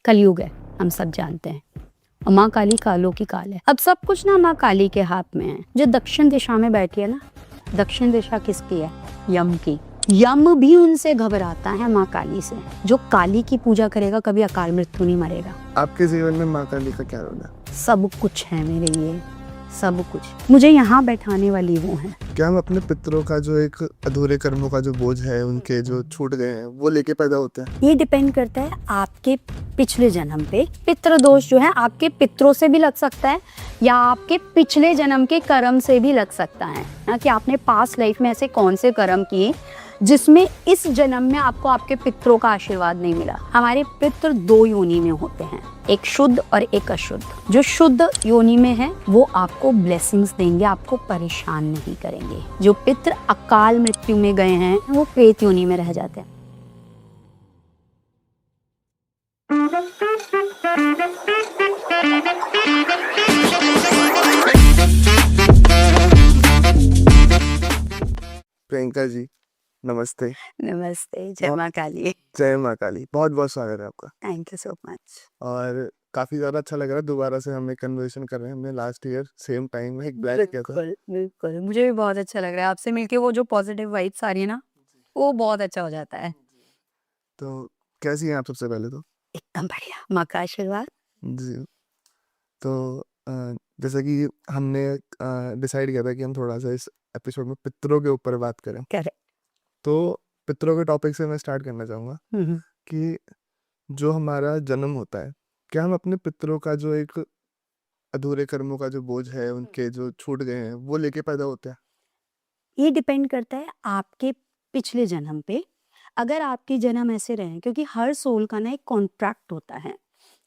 कलयुग है, हम सब जानते हैं। और माँ काली कालों की काल है। अब सब कुछ ना माँ काली के हाथ में है। जो दक्षिण दिशा में बैठी है ना, दक्षिण दिशा किसकी है? यम की। यम भी उनसे घबराता है, माँ काली से। जो काली की पूजा करेगा कभी अकाल मृत्यु नहीं मरेगा। आपके जीवन में माँ काली का क्या रोल है? सब कुछ है मेरे लिए, सब कुछ। मुझे यहाँ बैठाने वाली वो है। क्या हम अपने पितरों का जो एक अधूरे कर्मों का जो बोझ है, उनके जो छूट गए हैं, वो लेके पैदा होते हैं? ये डिपेंड करता है आपके पिछले जन्म पे। पितृ दोष जो है आपके पितरों से भी लग सकता है या आपके पिछले जन्म के कर्म से भी लग सकता है ना, कि आपने पास्ट लाइफ में ऐसे कौन से कर्म किए जिसमें इस जन्म में आपको आपके पितरों का आशीर्वाद नहीं मिला। हमारे पितृ दो योनि में होते हैं, एक शुद्ध और एक अशुद्ध। जो शुद्ध योनि में है वो आपको ब्लेसिंग्स देंगे, आपको परेशान नहीं करेंगे। जो पितृ अकाल मृत्यु में गए हैं वो प्रेत योनि में रह जाते हैं। प्रियंका जी, नमस्ते। नमस्ते, जय माँ काली। जय माँ काली। बहुत बहुत स्वागत है आपका। Thank you so much. और काफी ज्यादा अच्छा लग रहा है, दोबारा से हम एक कन्वर्सेशन कर रहे हैं। हमने लास्ट ईयर सेम टाइम में एक ब्लैक किया था। बिल्कुल बिल्कुल, मुझे भी बहुत अच्छा लग रहा है आपसे मिलके। वो जो पॉजिटिव वाइब्स आ रही है ना, वो बहुत अच्छा हो जाता है। तो कैसी हैं आप सबसे पहले तो? एकदम बढ़िया, माँ का आशीर्वाद। जी। तो जैसे कि हमने डिसाइड किया था कि हम थोड़ा सा इस एपिसोड में पितरों के ऊपर बात करें। करेक्ट। तो पितरों के टॉपिक से मैं स्टार्ट करना चाहूँगा कि जो हमारा जन्म होता है, क्या हम अपने पितरों का जो एक अधूरे कर्मों का जो बोझ है, उनके जो छूट गए हैं, वो लेके पैदा होते हैं? ये डिपेंड करता है आपके पिछले जन्म पे। अगर आपके जन्म ऐसे रहे, क्योंकि हर सोल का ना एक कॉन्ट्रैक्ट होता है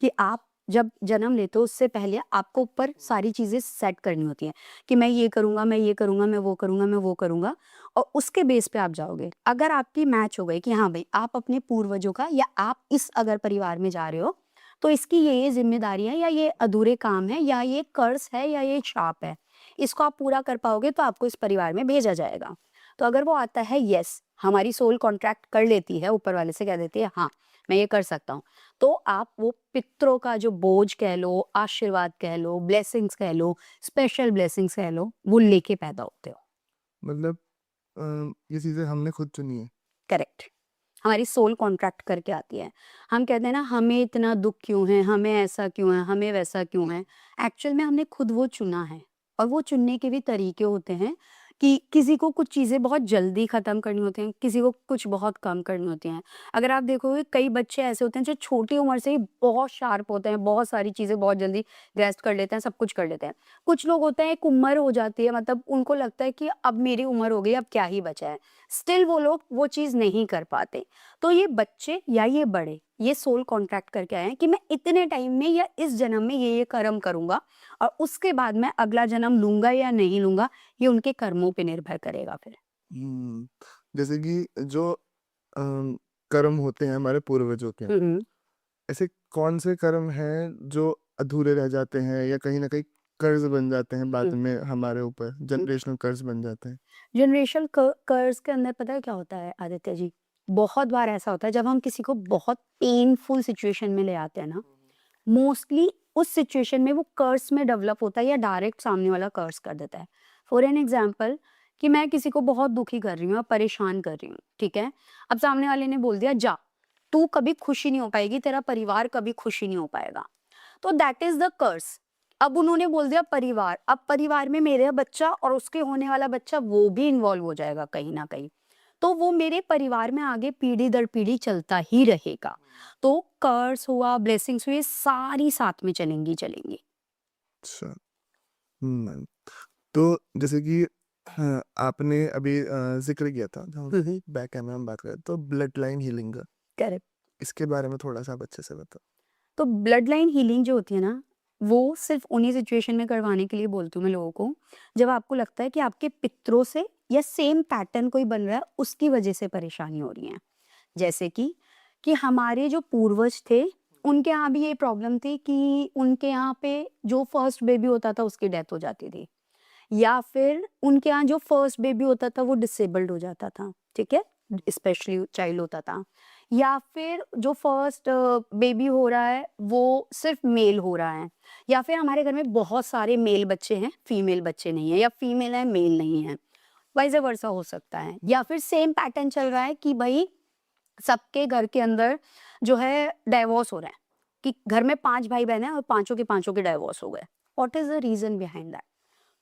कि आप जब जन्म लेते हो उससे पहले आपको ऊपर सारी चीज़ें सेट करनी होती हैं कि मैं ये करूँगा, मैं ये करूँगा, मैं वो करूँगा, मैं वो करूँगा, और उसके बेस पे आप जाओगे। अगर आपकी मैच हो गई कि हाँ भाई आप अपने पूर्वजों का या आप इस अगर परिवार में जा रहे हो तो इसकी ये जिम्मेदारियां या ये अधूरे काम है या ये कर्ज है या ये शाप है, इसको आप पूरा कर पाओगे तो आपको इस परिवार में भेजा जाएगा। तो अगर वो आता है, यस, हमारी सोल कॉन्ट्रैक्ट कर लेती है, ऊपर वाले से कह देती है हाँ मैं ये कर सकता हूँ, तो आप वो पितरों का जो बोझ कह लो, आशीर्वाद कह लो, ब्लेसिंग्स कह लो, स्पेशल ब्लेसिंग्स कह लो, वो लेके पैदा होते हो। मतलब ये चीज़ें हमने खुद चुनी है? करेक्ट। हमारी सोल कॉन्ट्रैक्ट करके आती है। हम कहते हैं ना हमें इतना दुख क्यों है, हमें ऐसा क्यों है, हमें वैसा क्यों है। एक्चुअल में हमने खुद वो चुना है। और वो चुनने के भी तरीके होते हैं कि किसी को कुछ चीज़ें बहुत जल्दी ख़त्म करनी होती हैं, किसी को कुछ बहुत कम करनी होती हैं। अगर आप देखोगे कई बच्चे ऐसे होते हैं जो छोटी उम्र से ही बहुत शार्प होते हैं, बहुत सारी चीज़ें बहुत जल्दी ग्रैस्प कर लेते हैं, सब कुछ कर लेते हैं। कुछ लोग होते हैं एक उम्र हो जाती है, मतलब उनको लगता है कि अब मेरी उम्र हो गई, अब क्या ही बचा है। स्टिल वो लोग वो चीज़ नहीं कर पाते। तो ये बच्चे या ये बड़े, ये सोल कॉन्ट्रैक्ट करके आए हैं कि मैं इतने टाइम में या इस जन्म में ये कर्म करूंगा, और उसके बाद मैं अगला जन्म लूंगा या नहीं लूंगा ये उनके कर्मों पे निर्भर करेगा फिर। हम्म, जैसे कि जो अम, कर्म होते हैं हमारे पूर्वजों के, हम्म ऐसे कौन से कर्म हैं जो अधूरे रह जाते हैं या कहीं ना कहीं कर्ज बन जाते हैं बाद में हमारे ऊपर, जनरेशनल कर्ज बन जाते हैं? जनरेशनल कर्ज के अंदर पता है क्या होता है आदित्य जी? बहुत बार ऐसा होता है जब हम किसी को बहुत पेनफुल सिचुएशन में ले आते हैं ना, मोस्टली उस सिचुएशन में वो कर्स में डेवलप होता है या डायरेक्ट सामने वाला कर्स कर देता है। फॉर एन एग्जाम्पल, कि मैं किसी को बहुत दुखी कर रही हूँ या परेशान कर रही हूँ, ठीक है। अब सामने वाले ने बोल दिया जा, तू कभी खुशी नहीं हो पाएगी, तेरा परिवार कभी खुशी नहीं हो पाएगा। तो दैट इज द कर्स। अब उन्होंने बोल दिया परिवार, अब परिवार में मेरा बच्चा और उसके होने वाला बच्चा वो भी इन्वॉल्व हो जाएगा कहीं ना कहीं। तो वो मेरे परिवार में आगे पीढ़ी दर पीढ़ी चलता ही रहेगा। तो कर्स हुआ, ब्लेसिंग्स हुए, सारी साथ में चलेंगी चलेंगी। अच्छा। हम्म, तो जैसे कि हाँ, आपने अभी जिक्र किया था, जब बैक कैमरा में बात करें तो ब्लड लाइन हीलिंग का, करेक्ट। इसके बारे में थोड़ा सा आप अच्छे से बताओ। तो ब्लड लाइन हीलिंग जो होती है ना, वो सिर्फ उन्हीं सिचुएशन में करवाने के लिए बोलती हूँ मैं लोगों को, जब आपको लगता है कि आपके पितरों से या सेम पैटर्न कोई बन रहा है उसकी वजह से परेशानी हो रही है। जैसे कि हमारे जो पूर्वज थे उनके यहाँ भी ये प्रॉब्लम थी कि उनके यहाँ पे जो फर्स्ट बेबी होता था उसकी डेथ हो जाती थी, या फिर उनके यहाँ जो फर्स्ट बेबी होता था वो डिसेबल्ड हो जाता था, ठीक है। स्पेशली चाइल्ड होता था, या फिर जो फर्स्ट बेबी हो रहा है वो सिर्फ मेल हो रहा है, या फिर हमारे घर में बहुत सारे मेल बच्चे हैं, फीमेल बच्चे नहीं है, या फीमेल है मेल नहीं है, वाइस वर्सा हो सकता है, या फिर सेम पैटर्न चल रहा है कि भाई सबके घर के अंदर जो है डाइवोर्स हो रहा है, कि घर में 5 भाई बहन हैं और पांचों के पांचों के डाइवोर्स हो गए। What is the reason behind that?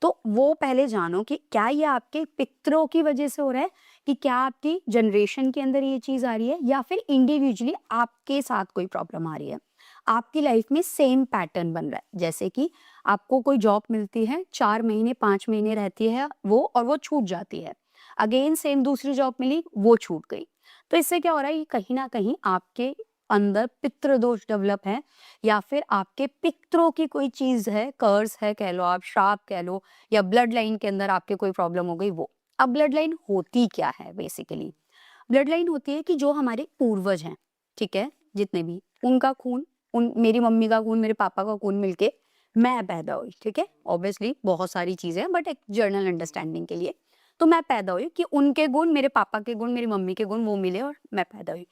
तो वो पहले जानो कि क्या ये आपके पितरों की वजह से हो रहा है, कि क्या आपकी जनरेशन के अंदर ये चीज आ रही है, या फिर इंडिविजुअली आपके साथ कोई प्रॉब्लम आ रही है, आपकी लाइफ में सेम पैटर्न बन रहा है। जैसे कि आपको कोई जॉब मिलती है, 4 महीने 5 महीने रहती है वो, और वो छूट जाती है, अगेन सेम दूसरी जॉब मिली, वो छूट गई। तो इससे क्या हो रहा है, ये कहीं ना कहीं आपके अंदर पितृ दोष डेवलप है, या फिर आपके पितरों की कोई चीज है, कर्स है कह लो आप, श्राप कह लो, या ब्लड लाइन के अंदर आपके कोई प्रॉब्लम हो गई वो। अब ब्लड लाइन होती क्या है? बेसिकली ब्लड लाइन होती है कि जो हमारे पूर्वज हैं, ठीक है, जितने भी, उनका खून, उन मेरी मम्मी का खून, मेरे पापा का खून मिलके मैं पैदा हुई, ठीक है। ऑब्वियसली बहुत सारी चीजें हैं, बट एक जर्नल अंडरस्टैंडिंग के लिए तो मैं पैदा हुई कि उनके गुण, मेरे पापा के गुण, मेरी मम्मी के गुण वो मिले और मैं पैदा हुई।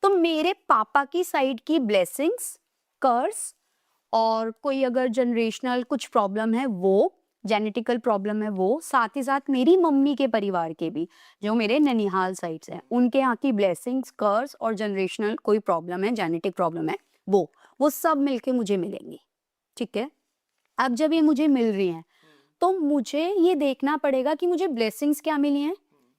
तो मेरे पापा की साइड की ब्लेसिंग्स, कर्स, और कोई अगर जनरेशनल कुछ प्रॉब्लम है वो, जेनेटिकल प्रॉब्लम है वो, साथ ही साथ मेरी मम्मी के परिवार के भी, जो मेरे ननिहाल साइड से हैं, उनके यहाँ की ब्लेसिंग्स, कर्स और जनरेशनल कोई प्रॉब्लम है, जेनेटिक प्रॉब्लम है, वो सब मिलके मुझे मिलेंगी, ठीक है। अब जब ये मुझे मिल रही हैं, तो मुझे ये देखना पड़ेगा कि मुझे ब्लेसिंग्स क्या मिली हैं,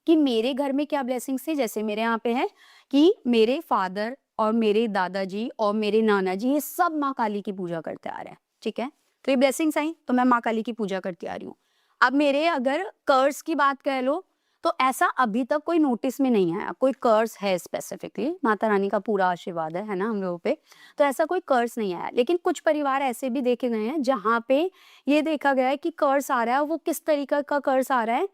कि मेरे घर में क्या ब्लेसिंग्स थी। जैसे मेरे यहाँ पे है कि मेरे फादर और मेरे दादाजी और मेरे नाना जी ये सब माँ काली की पूजा करते आ रहे हैं, ठीक है। तो ये ब्लेसिंग्स आई तो मैं माँ काली की पूजा करती आ रही हूँ। अब मेरे अगर कर्स की बात कह लो, तो ऐसा अभी तक कोई नोटिस में नहीं आया कोई कर्स है स्पेसिफिकली, माता रानी का पूरा आशीर्वाद है ना हम लोगों पे, तो ऐसा कोई कर्स नहीं आया। लेकिन कुछ परिवार ऐसे भी देखे गए हैं जहाँ पे ये देखा गया है कि कर्स आ रहा है। वो किस तरीका का कर्स आ रहा है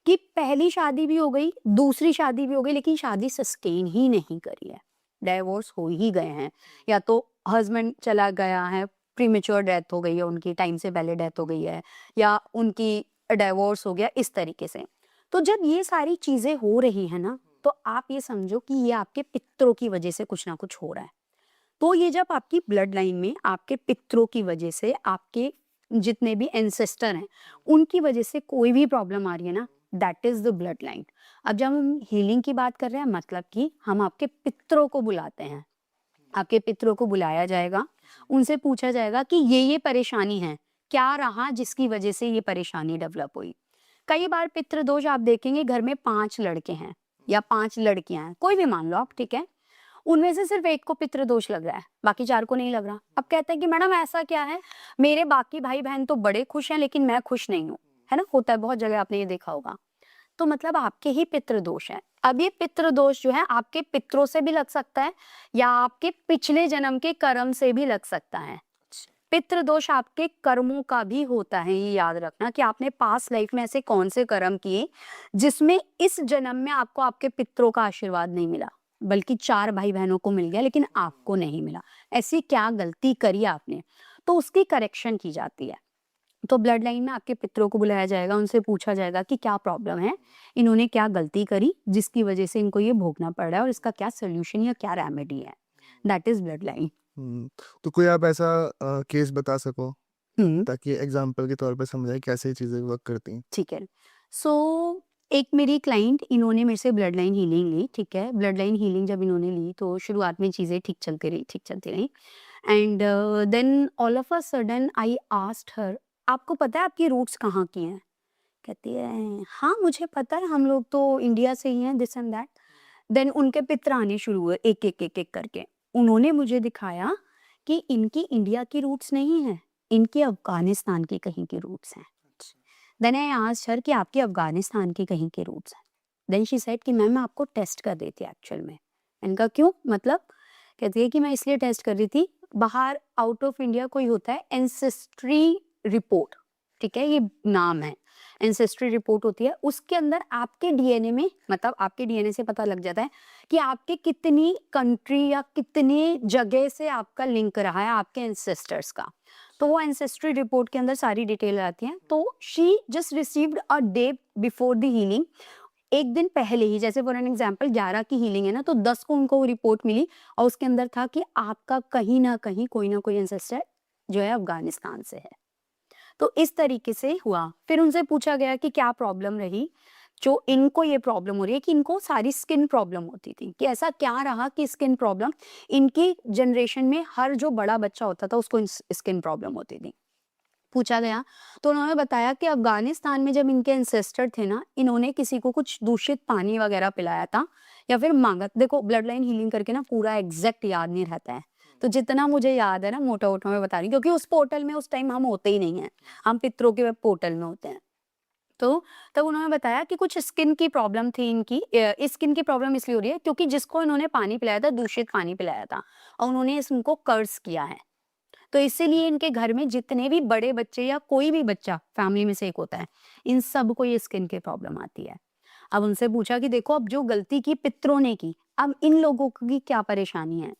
कि पहली शादी भी हो गई, दूसरी शादी भी हो गई, लेकिन शादी सस्टेन ही नहीं करी है, डाइवोर्स हो ही गए हैं, या तो हस्बैंड चला गया है, प्रीमेच्योर डेथ हो गई है उनकी, टाइम से पहले डेथ हो गई है, या उनकी डाइवोर्स हो गया, इस तरीके से। तो जब ये सारी चीजें हो रही है ना, तो आप ये समझो कि ये आपके पितरों की वजह से कुछ ना कुछ हो रहा है। तो ये जब आपकी ब्लड लाइन में आपके पितरों की वजह से, आपके जितने भी एंसेस्टर हैं उनकी वजह से कोई भी प्रॉब्लम आ रही है ना, that is the blood line. अब जब हम हीलिंग की बात कर रहे हैं, मतलब कि हम आपके पितरों को बुलाते हैं, आपके पितरों को बुलाया जाएगा, उनसे पूछा जाएगा कि ये परेशानी है, क्या रहा जिसकी वजह से ये परेशानी डेवलप हुई। कई बार पितृ दोष आप देखेंगे, घर में 5 लड़के हैं या 5 लड़कियां हैं, कोई भी मान लो आप, ठीक है, उनमें से सिर्फ एक को पितृ दोष लग रहा है, बाकी 4 को नहीं लग रहा। अब कहते हैं कि मैडम ऐसा क्या है, मेरे बाकी भाई बहन तो बड़े खुश हैं लेकिन मैं खुश नहीं हूँ, है ना, होता है बहुत जगह, आपने ये देखा होगा। तो मतलब आपके ही पितृ दोष है। अब ये पितृ दोष जो है आपके पितरों से भी लग सकता है, या आपके पिछले जन्म के कर्म से भी लग सकता है। पितृ दोष आपके कर्मों का भी होता है, ये याद रखना कि आपने पास्ट लाइफ में ऐसे कौन से कर्म किए जिसमें इस जन्म में आपको आपके पितरों का आशीर्वाद नहीं मिला, बल्कि 4 भाई बहनों को मिल गया लेकिन आपको नहीं मिला। ऐसी क्या गलती करी आपने, तो उसकी करेक्शन की जाती है। तो ब्लड लाइन में आपके पितरों को बुलाया जाएगा, उनसे पूछा जाएगा कि क्या प्रॉब्लम है, इन्होंने क्या गलती करी जिसकी वजह से इनको ये भोगना पड़ रहा है, और इसका क्या सोल्यूशन या क्या रेमेडी है। That is blood line. तो कोई आप ऐसा केस बता सको हम्म ताकि एग्जाम्पल के तौर पे समझाए कैसे ये चीजें वर्क करती हैं। ठीक है। सो एक मेरी क्लाइंट, इन्होंने मेरे से ब्लड लाइन हीलिंग ली, ठीक है। ब्लड लाइन हीलिंग जब इन्होंने ली तो शुरुआत में चीज़ें ठीक चलती रही, and then all of a sudden I asked her, आपको पता है आपकी रूट्स कहाँ की हैं? कहती है हाँ मुझे पता है, हम लोग तो इंडिया से ही हैं, दिस एंड दैट। देन उनके पितर आने शुरू हुए एक एक एक एक करके। उन्होंने मुझे दिखाया कि इनकी इंडिया की रूट्स नहीं है, इनकी अफगानिस्तान की कहीं की रूट्स हैं। देन आई आस्क्ड हर कि आपकी अफगानिस्तान की कहीं के रूट्स हैं? देन शी सेड कि मैम मैं आपको टेस्ट कर रही थी एक्चुअल में। इनका क्यों मतलब? कहती है कि मैं इसलिए टेस्ट कर रही थी, बाहर आउट ऑफ इंडिया कोई होता है एंसेस्ट्री रिपोर्ट, ठीक है, ये नाम है, एंसेस्ट्री रिपोर्ट होती है, उसके अंदर आपके डीएनए में, मतलब आपके डीएनए से पता लग जाता है कि आपके कितनी कंट्री या कितने जगह से आपका लिंक रहा है आपके एंसेस्टर्स का। तो वो एंसेस्ट्री रिपोर्ट के अंदर सारी डिटेल आती हैं। तो she just received a day before the healing, एक दिन पहले ही, जैसे फॉर एन एग्जांपल 11 की हीलिंग है ना, तो 10 को उनको रिपोर्ट मिली और उसके अंदर था कि आपका कहीं ना कहीं कोई ना कोई एंसेस्टर जो है अफगानिस्तान से है। तो इस तरीके से हुआ। फिर उनसे पूछा गया कि क्या प्रॉब्लम रही, जो इनको ये प्रॉब्लम हो रही है कि इनको सारी स्किन प्रॉब्लम होती थी, कि ऐसा क्या रहा कि स्किन प्रॉब्लम, इनकी जनरेशन में हर जो बड़ा बच्चा होता था उसको स्किन प्रॉब्लम होती थी। पूछा गया तो उन्होंने बताया कि अफगानिस्तान में जब इनके एंसेस्टर थे ना, इन्होंने किसी को कुछ दूषित पानी वगैरह पिलाया था या फिर मांगा। देखो ब्लड लाइन हीलिंग करके ना पूरा एग्जैक्ट याद नहीं रहता है, तो जितना मुझे याद है ना मोटा मोटा मैं बता रही हूँ, क्योंकि उस पोर्टल में उस टाइम हम होते ही नहीं है, हम पितरों के पोर्टल में होते हैं। तो तब उन्होंने बताया कि कुछ स्किन की प्रॉब्लम थी इनकी। स्किन की प्रॉब्लम इसलिए हो रही है क्योंकि जिसको इन्होंने पानी पिलाया था दूषित पानी पिलाया था और उन्होंने इनको कर्स किया है। तो इसीलिए इनके घर में जितने भी बड़े बच्चे या कोई भी बच्चा फैमिली में से एक होता है, इन सबको ये स्किन की प्रॉब्लम आती है। अब उनसे पूछा कि देखो अब जो गलती की पितरों ने की, अब इन लोगों की क्या परेशानी है?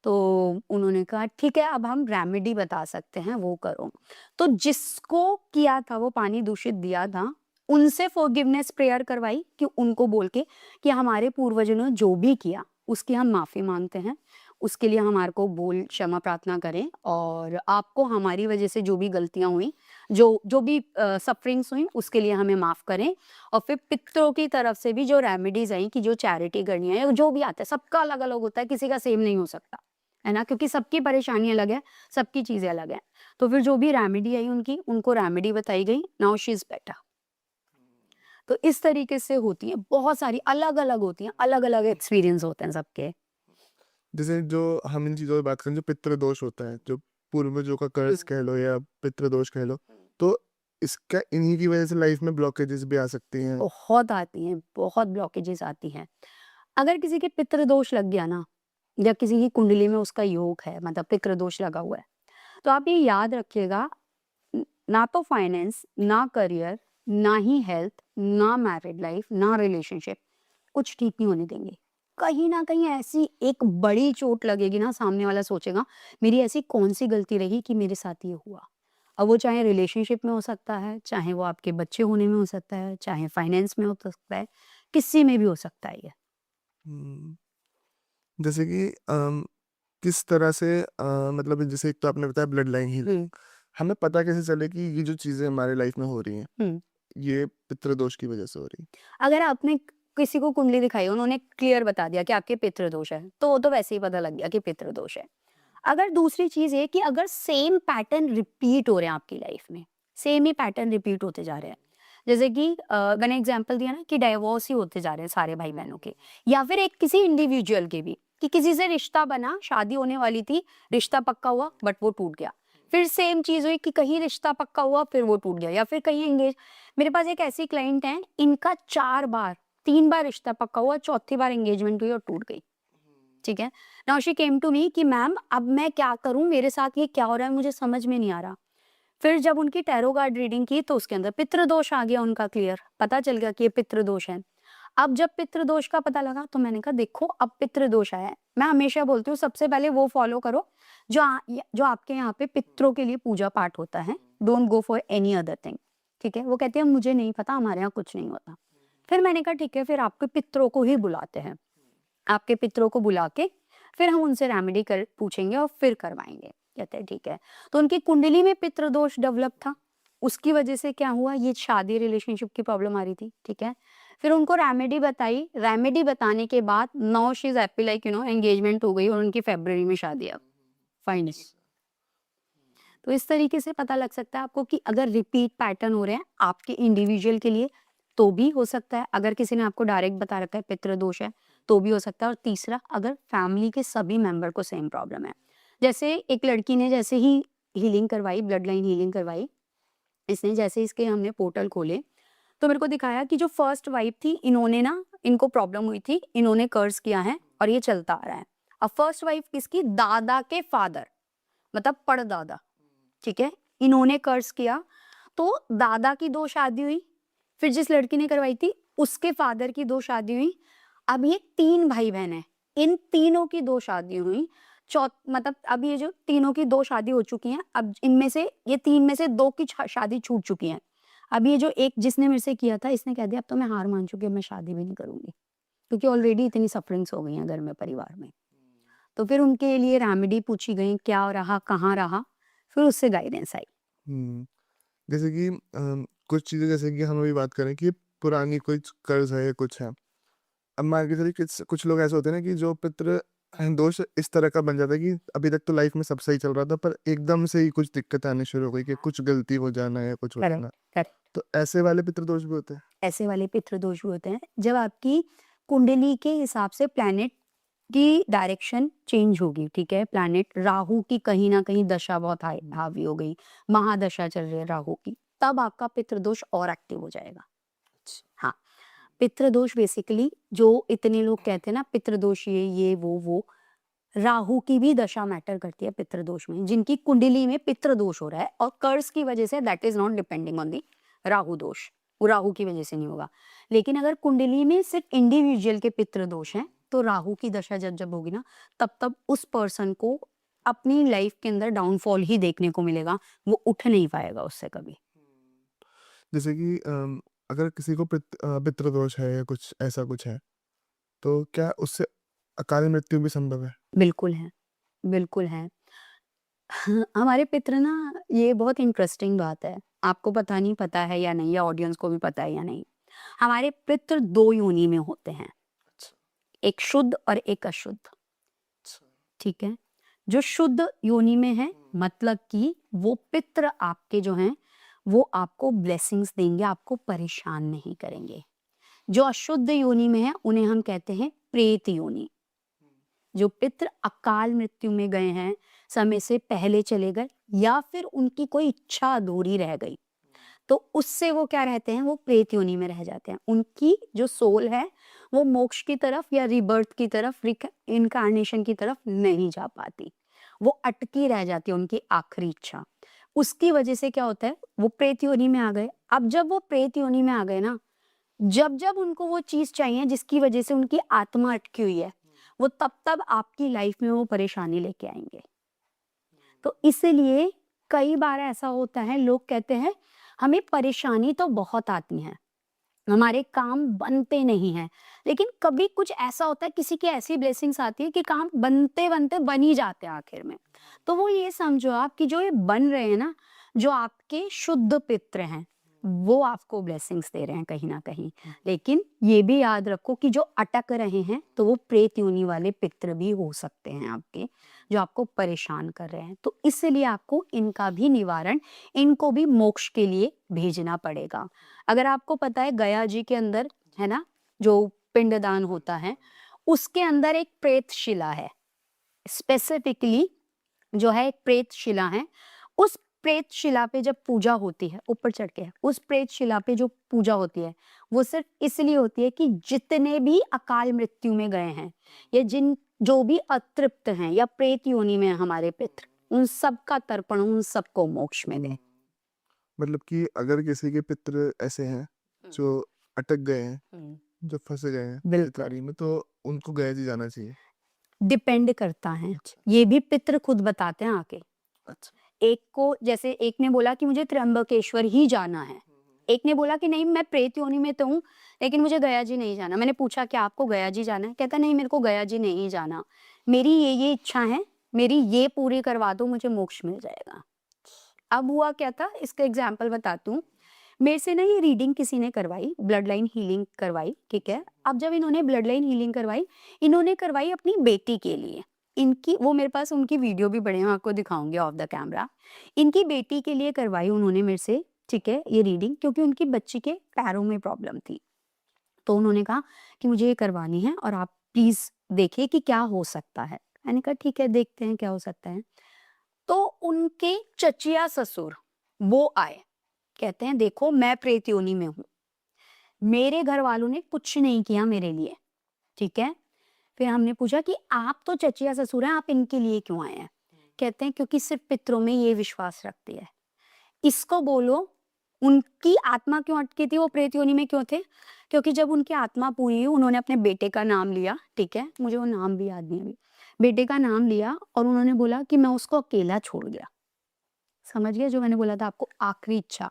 तो उन्होंने कहा ठीक है, अब हम रेमेडी बता सकते हैं, वो करो। तो जिसको किया था वो पानी दूषित दिया था, उनसे फॉरगिवनेस प्रेयर करवाई कि उनको बोल के कि हमारे पूर्वजों ने जो भी किया उसकी हम माफ़ी मांगते हैं, उसके लिए हमारे को बोल क्षमा प्रार्थना करें और आपको हमारी वजह से जो भी गलतियाँ हुई, जो जो भी सफरिंग्स हुई उसके लिए हमें माफ़ करें। और फिर पितरों की तरफ से भी जो रेमेडीज़ आई कि जो चैरिटी करनी है या जो भी आता है, सबका अलग-अलग होता है, किसी का सेम नहीं हो सकता, है ना? क्योंकि सबकी परेशानी अलग है, सबकी चीज़ें अलग हैं। तो फिर जो भी रेमेडी आई उनकी, उनको रेमेडी बताई गई, नाउ शी इज़ बेटर। तो इस तरीके से होती है, बहुत सारी अलग-अलग होती हैं, अलग-अलग एक्सपीरियंस होते हैं सबके। जैसे जो हम इन चीज़ों की बात करें, जो पितृदोष होता है, जो पूर्वजों का कर्ज कह लो या पितृदोष कह लो, तो इसका इन्हीं की वजह से लाइफ में ब्लॉकेजेस भी आ सकती हैं। बहुत आती हैं, बहुत ब्लॉकेजेस आती हैं। अगर किसी के पितृदोष लग गया ना, या किसी की कुंडली में उसका योग है, मतलब पितृदोष लगा हुआ है, तो आप ये याद रखिएगा, ना तो फाइनेंस, ना करियर, ना ही हेल्थ, ना मैरिड लाइफ, ना रिलेशनशिप, कुछ ठीक नहीं होने देंगे। कहीं ना कहीं ऐसी एक बड़ी चोट लगेगी ना, सामने वाला सोचेगा मेरी ऐसी कौन सी गलती रही कि मेरे साथ ये हुआ। अब वो चाहे रिलेशनशिप में हो सकता है, चाहे वो आपके बच्चे होने में हो सकता है, चाहे फाइनेंस में हो सकता है, किसी में भी हो सकता है ये। हम्म, जैसे कि किस तरह से मतलब जैसे एक तो आपने बताया ब्लड लाइन हीलिंग, हम्म हमें पता कैसे चले कि ये जो चीज़ें हमारे लाइफ में हो रही हैं, हम्म ये पितृदोष की वजह से हो रही हैं? अगर आपने किसी को कुंडली दिखाई, उन्होंने क्लियर बता दिया कि आपके पितृदोष है, तो वो तो वैसे ही पता लग गया कि पितृदोष है। अगर दूसरी चीज ये कि अगर सेम पैटर्न रिपीट हो रहे हैं आपकी लाइफ में, सेम ही पैटर्न रिपीट होते जा रहे हैं, जैसे कि मैंने एग्जांपल दिया ना कि डाइवोर्स ही होते जा रहे हैं सारे भाई बहनों के, या फिर एक किसी इंडिविजुअल के भी, कि किसी से रिश्ता बना, शादी होने वाली थी, रिश्ता पक्का हुआ बट वो टूट गया। फिर सेम चीज हुई कि कहीं रिश्ता पक्का हुआ फिर वो टूट गया, या फिर कहीं एंगेज। मेरे पास एक ऐसी क्लाइंट है, इनका 4 बार, 3 बार रिश्ता पक्का हुआ, चौथी बार एंगेजमेंट हुई और टूट गई। ठीक है। Now she came to me कि मैम अब मैं क्या करूं, मेरे साथ ये क्या हो रहा है, मुझे समझ में नहीं आ रहा। फिर जब उनकी टैरो कार्ड रीडिंग की तो उसके अंदर पितृदोष आ गया, उनका क्लियर पता चल गया कि ये पितृदोष है। अब जब पितृदोष का पता लगा तो मैंने कहा देखो अब पितृदोष आया है, मैं हमेशा बोलती हूँ सबसे पहले वो फॉलो करो जो आपके यहाँ पे पितरों के लिए पूजा पाठ होता है, don't go for any other thing. ठीक है। वो कहते हैं मुझे नहीं पता, हमारे यहाँ कुछ नहीं होता। फिर मैंने कहा ठीक है, फिर आपके पितरों को ही बुलाते हैं, आपके पितरों को बुला के फिर हम उनसे रेमेडी कर पूछेंगे और फिर करवाएंगे। कहते हैं ठीक है। तो उनकी कुंडली में पितृदोष डेवलप था, उसकी वजह से क्या हुआ, ये शादी रिलेशनशिप की प्रॉब्लम आ रही थी। ठीक है। फिर उनको रेमेडी बताई, रेमेडी बताने के बाद now she is happy, like engagement हो गई और उनकी फरवरी में शादी अब फाइनल। तो इस तरीके से पता लग सकता है आपको कि अगर रिपीट पैटर्न हो रहे हैं आपके इंडिविजुअल के लिए तो भी हो सकता है, अगर किसी ने आपको डायरेक्ट बता रखा है पितृदोष है तो भी हो सकता है, और तीसरा अगर फैमिली के सभी मेंबर को सेम प्रॉब्लम है। जैसे एक लड़की ने जैसे ही हीलिंग करवाई, ब्लड लाइन हीलिंग करवाई, इसने जैसे इसके हमने पोर्टल खोले तो मेरे को दिखाया कि जो फर्स्ट वाइफ थी, इन्होंने ना, इनको प्रॉब्लम हुई थी, इन्होंने कर्ज किया है और ये चलता आ रहा है। अब फर्स्ट वाइफ किसकी, दादा के फादर, मतलब पड़दादा। ठीक है। इन्होंने कर्ज किया तो दादा की 2 शादी हुई, फिर जिस लड़की ने करवाई थी उसके फादर की 2 शादी हुई। अब ये 3 भाई बहन है, इन तीनों की 2 शादी हुई। मतलब अब ये जो तीनों की 2 शादी हो चुकी हैं, अब इनमें से ये 3 में से 2 की शादी छूट चुकी है। अब ये जो एक जिसने मेरे से किया था, इसने कह दिया अब तो मैं हार मान चुकी हूँ, मैं शादी भी नहीं करूँगी। क्योंकि ऑलरेडी इतनी सफरिंग्स हो गई हैं घर में, परिवार में। तो फिर उनके लिए रेमेडी पूछी गई, क्या रहा, कहाँ रहा, फिर उससे गाइडेंस आई। हुँ। जैसे कि कुछ चीज़ें जैसे कि हम अभी बात करें कि पुरानी कुछ कर्ज़ है या कुछ है। अब मान के चलिए कुछ लोग ऐसे होते हैं ना कि जो पितृ दोष इस तरह का बन जाता है कि अभी तक तो लाइफ में सब सही चल रहा था, पर एकदम से ही कुछ दिक्कतें आनी शुरू हो गई कि कुछ गलती हो जाना या कुछ हो करेक्ट, जाना। करेक्ट। तो ऐसे वाले पितृदोष भी होते हैं? ऐसे वाले पितृदोष भी होते हैं, जब आपकी कुंडली के हिसाब से प्लैनेट की डायरेक्शन चेंज होगी, ठीक है? प्लैनेट राहु की कहीं न कहीं दशा बहुत हावी हो गई, महादशा चल रही है राहु की, तब आपका पितृदोष और एक्टिव हो जाएगा। हाँ, पितृदोष बेसिकली जो इतने लोग कहते हैं ना पितृदोष ये वो, राहु की भी दशा मैटर करती है पितृदोष में। जिनकी कुंडली में पितृदोष हो रहा है और कर्स की वजह से, that is not depending on the Rahu दोष, वो राहु की वजह से नहीं होगा। लेकिन अगर कुंडली में सिर्फ इंडिविजुअल के पितृदोष हैं, तो राहु की दशा जब जब होगी ना, तब उस पर्सन को अपनी लाइफ के अंदर डाउनफॉल ही देखने को मिलेगा, वो उठ नहीं पाएगा उससे कभी। जैसे कि अगर किसी को पितृदोष है या कुछ ऐसा कुछ है, तो क्या उससे अकाल मृत्यु भी संभव है? बिल्कुल है, बिल्कुल है। हमारे पितृ ना, ये बहुत इंटरेस्टिंग बात है, आपको पता है या नहीं, या ऑडियंस को भी पता है या नहीं। हमारे पितृ 2 योनि में होते हैं, अच्छा, एक शुद्ध और एक अशुद्ध, अच्छा। ठीक है? जो शुद्ध योनि में है, मतलब कि वो पितृ आपके जो हैं, वो आपको ब्लेसिंग्स देंगे, आपको परेशान नहीं करेंगे। जो अशुद्ध योनि में है, उन्हें हम कहते हैं प्रेत योनि। जो पितृ अकाल मृत्यु में गए हैं, समय से पहले चले गए, या फिर उनकी कोई इच्छा अधूरी रह गई, तो उससे वो क्या रहते हैं, वो प्रेत योनि में रह जाते हैं। उनकी जो सोल है, वो मोक्ष की तरफ या रिबर्थ की तरफ, इनकार्नेशन की तरफ नहीं जा पाती, वो अटकी रह जाती है, उनकी आखिरी इच्छा। उसकी वजह से क्या होता है, वो प्रेत योनि में आ गए। अब जब वो प्रेत योनि में आ गए ना, जब जब उनको वो चीज चाहिए जिसकी वजह से उनकी आत्मा अटकी हुई है, वो तब आपकी लाइफ में वो परेशानी लेके आएंगे। तो इसलिए कई बार ऐसा होता है, लोग कहते हैं हमें परेशानी तो बहुत आती है, हमारे काम बनते नहीं हैं, लेकिन कभी कुछ ऐसा होता है, किसी की ऐसी ब्लेसिंग्स आती है कि काम बनते बनते बन ही जाते हैं आखिर में। तो वो ये समझो आप कि जो ये बन रहे हैं ना, जो आपके शुद्ध पितृ हैं, वो आपको ब्लेसिंग्स दे रहे हैं कहीं ना कहीं। लेकिन ये भी याद रखो कि जो अटक रहे हैं, तो वो प्रेत योनि वाले पितृ भी हो सकते हैं आपके, जो आपको परेशान कर रहे हैं। तो इसलिए आपको इनका भी निवारण, इनको भी मोक्ष के लिए भेजना पड़ेगा। अगर आपको पता है गया जी के अंदर है ना, जो पिंडदान होता है, उसके अंदर एक प्रेत शिला है, स्पेसिफिकली जो है एक प्रेत शिला है। उस प्रेत शिला पे जब पूजा होती है, ऊपर चढ़ के, उस प्रेत शिला पे जो पूजा होती है, वो सिर्फ इसलिए होती है कि जितने भी अकाल मृत्यु में गए हैं, या जो भी अतृप्त हैं या प्रेत योनि में हैं हमारे पितृ, उन सब का तर्पण उन सबको मोक्ष में दे। मतलब कि अगर किसी के पितृ ऐसे हैं, जो अटक गए हैं, जो फँस गए हैं बिल्कुल। पितृकारी में, तो उनको गया जी जाना चाहिए। डिपेंड करता है, अच्छा। ये भी पितृ खुद बताते हैं आके। अच्छा। एक को, जैसे एक ने बोला कि मुझे त्र्यंबकेश्वर ही जाना है, एक ने बोला कि नहीं मैं प्रेत योनि में तो हूँ, लेकिन मुझे गया जी नहीं जाना। मैंने पूछा कि आपको गया जी जाना है? कहता नहीं, मेरे को गया जी नहीं जाना, मेरी ये इच्छा है, मेरी ये पूरी करवा दो, मुझे मोक्ष मिल जाएगा। अब हुआ क्या था, इसका एग्जाम्पल बताती हूँ। मेरे से ना ये रीडिंग किसी ने करवाई, ब्लड लाइन हीलिंग करवाई, ठीक है? अब जब इन्होंने ब्लड लाइन हीलिंग करवाई, इन्होंने करवाई अपनी बेटी के लिए। इनकी, वो मेरे पास उनकी वीडियो भी पड़े हैं, आपको दिखाऊंगी ऑफ द कैमरा। इनकी बेटी के लिए करवाई उन्होंने मेरे से, ठीक है, ये रीडिंग, क्योंकि उनकी बच्ची के पैरों में प्रॉब्लम थी। तो उन्होंने कहा कि मुझे ये करवानी है और आप प्लीज देखिए कि क्या हो सकता है। मैंने कहा ठीक है, देखते हैं क्या हो सकता है। तो उनके चचिया ससुर वो आए, कहते हैं देखो मैं प्रेत योनि में हूँ, मेरे घर वालों ने कुछ नहीं किया मेरे लिए, ठीक है? फिर हमने पूछा कि आप तो चचिया ससुर हैं, आप इनके लिए क्यों आए हैं? कहते हैं क्योंकि सिर्फ पितरों में ये विश्वास रखती है। इसको बोलो, उनकी आत्मा क्यों अटकी थी, वो प्रेत योनि में क्यों थे? क्योंकि जब उनकी आत्मा पूरी हुई, उन्होंने अपने बेटे का नाम लिया, ठीक है, मुझे वो नाम भी याद नहीं अभी, बेटे का नाम लिया और उन्होंने बोला कि मैं उसको अकेला छोड़ गया। समझ गए जो मैंने बोला था आपको, आखिरी इच्छा,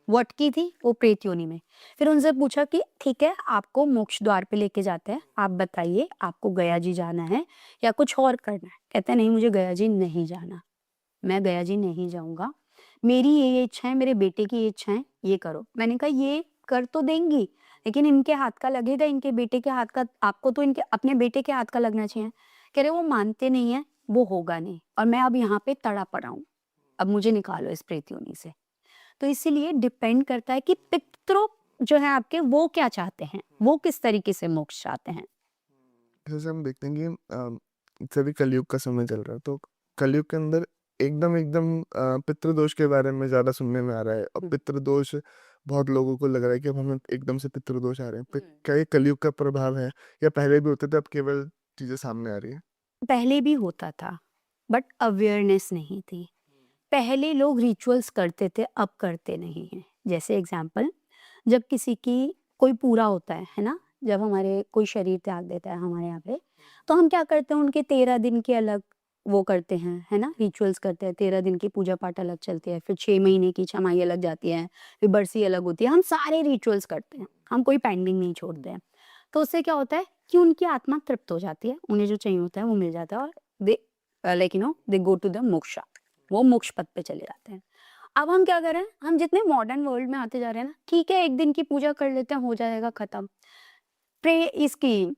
वो अटकी थी वो प्रेत योनि में। फिर उनसे पूछा कि ठीक है आपको मोक्ष द्वार पे लेके जाते हैं, आप बताइए आपको गया जी जाना है या कुछ और करना है? कहते हैं नहीं मुझे गया जी नहीं जाना, मैं गया जी नहीं जाऊँगा। मेरी ये इच्छा है, मेरे बेटे की ये इच्छा है, ये करो। मैंने कहा ये कर तो देंगी, लेकिन इनके हाथ का लगेगा, इनके बेटे के हाथ का आपको तो इनके अपने बेटे के हाथ का लगना चाहिए। कह रहे वो मानते नहीं हैं, वो होगा नहीं और मैं अब यहाँ पे तड़ा पड़ा हूँ, अब मुझे निकालो इस प्रेत योनि से। तो इसीलिए डिपेंड करता है कि पितृ जो है आपके वो क्या चाहते हैं, वो किस तरीके से मोक्ष चाहते हैं। जैसे हम देखते हैं कि जब कलयुग का समय चल रहा है तो कलयुग के अंदर एकदम एकदम पितृदोष के बारे में ज़्यादा सुनने में आ रहा है। और हुँ। पितृदोष बहुत लोगों को लग रहा है कि अब हमें एकदम से पितृदोष आ रहे हैं। हुँ। क्या ये कलयुग का प्रभाव है या पहले भी होते थे, अब केवल चीज़ें सामने आ रही है? पहले भी होता था, बट अवेयरनेस नहीं थी। पहले लोग रिचुअल्स करते थे, अब करते नहीं हैं। जैसे एग्ज़ाम्पल जब किसी की कोई पूरा होता है ना? जब हमारे कोई शरीर त्याग देता है हमारे यहाँ पे, तो हम क्या करते हैं उनके 13 दिन के अलग वो करते हैं, है ना? रिचुअल्स करते हैं, 13 दिन की पूजा-पाठ अलग चलती है, फिर 6 महीने की छमाही अलग जाती है, फिर बरसी अलग होती है। हम सारे रिचुअल्स करते हैं, हम कोई पेंडिंग नहीं छोड़ते हैं। तो उससे क्या होता है कि उनकी आत्मा तृप्त हो जाती है, उन्हें जो चाहिए होता है वो मिल जाता है और they like you know they go to the moksha, वो मोक्ष पथ पे चले जाते हैं। अब हम क्या कर रहे हैं, हम जितने मॉडर्न वर्ल्ड में आते जा रहे हैं ना, ठीक है 1 दिन की पूजा कर लेते हैं, हो जाएगा खत्म। प्रे इसकी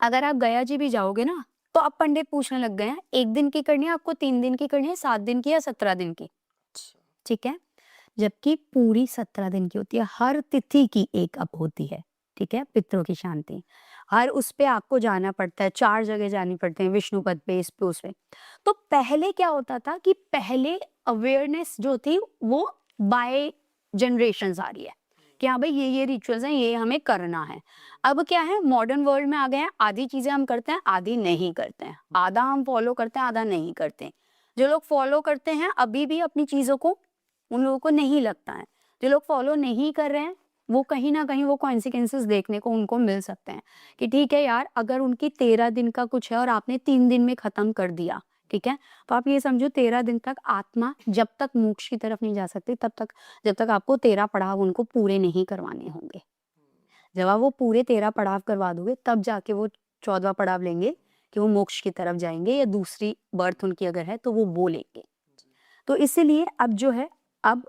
अगर आप गया जी भी जाओगे ना, तो अब पंडित पूछने लग गए हैं, 1 दिन की करनी है आपको, 3 दिन की करनी है, 7 दिन की या 17 दिन की? ठीक है? जबकि पूरी 17 दिन की होती है, हर तिथि की एक अब होती है, ठीक है? पितरों की शांति। हर उस पे आपको जाना पड़ता है, 4 जगह जानी पड़ते हैं, विष्णु पद पे, इस पे, उस पे। तो पहले क्या होता था कि पहले अवेयरनेस जो थी वो बाय जनरेशंस आ रही है, कि हाँ भाई ये रिचुअल्स हैं, ये हमें करना है। अब क्या है मॉडर्न वर्ल्ड में आ गए हैं, आधी चीज़ें हम करते हैं, आधी नहीं करते हैं। आधा हम फॉलो करते हैं, आधा नहीं करते हैं। जो लोग फॉलो करते हैं, अभी भी अपनी चीज़ों को उन लोगों को नहीं लगता है। जो लोग फॉलो नहीं कर रहे हैं, वो कहीं न कहीं वो कॉन्सिक्वेंसेस देखने को उनको मिल सकते हैं, कि ठीक है यार अगर उनकी 13 दिन का कुछ है और आपने 3 दिन में ख़त्म कर दिया, ठीक है? तो आप ये समझो 13 दिन तक आत्मा जब तक मोक्ष की तरफ नहीं जा सकती तब तक जब तक आपको 13 पड़ाव उनको पूरे नहीं करवाने होंगे। जब आप वो पूरे 13 पड़ाव करवा दोगे तब जाके वो 14वाँ पड़ाव लेंगे कि वो मोक्ष की तरफ जाएँगे या दूसरी बर्थ उनकी अगर है तो वो लेंगे। तो इसीलिए अब जो है अब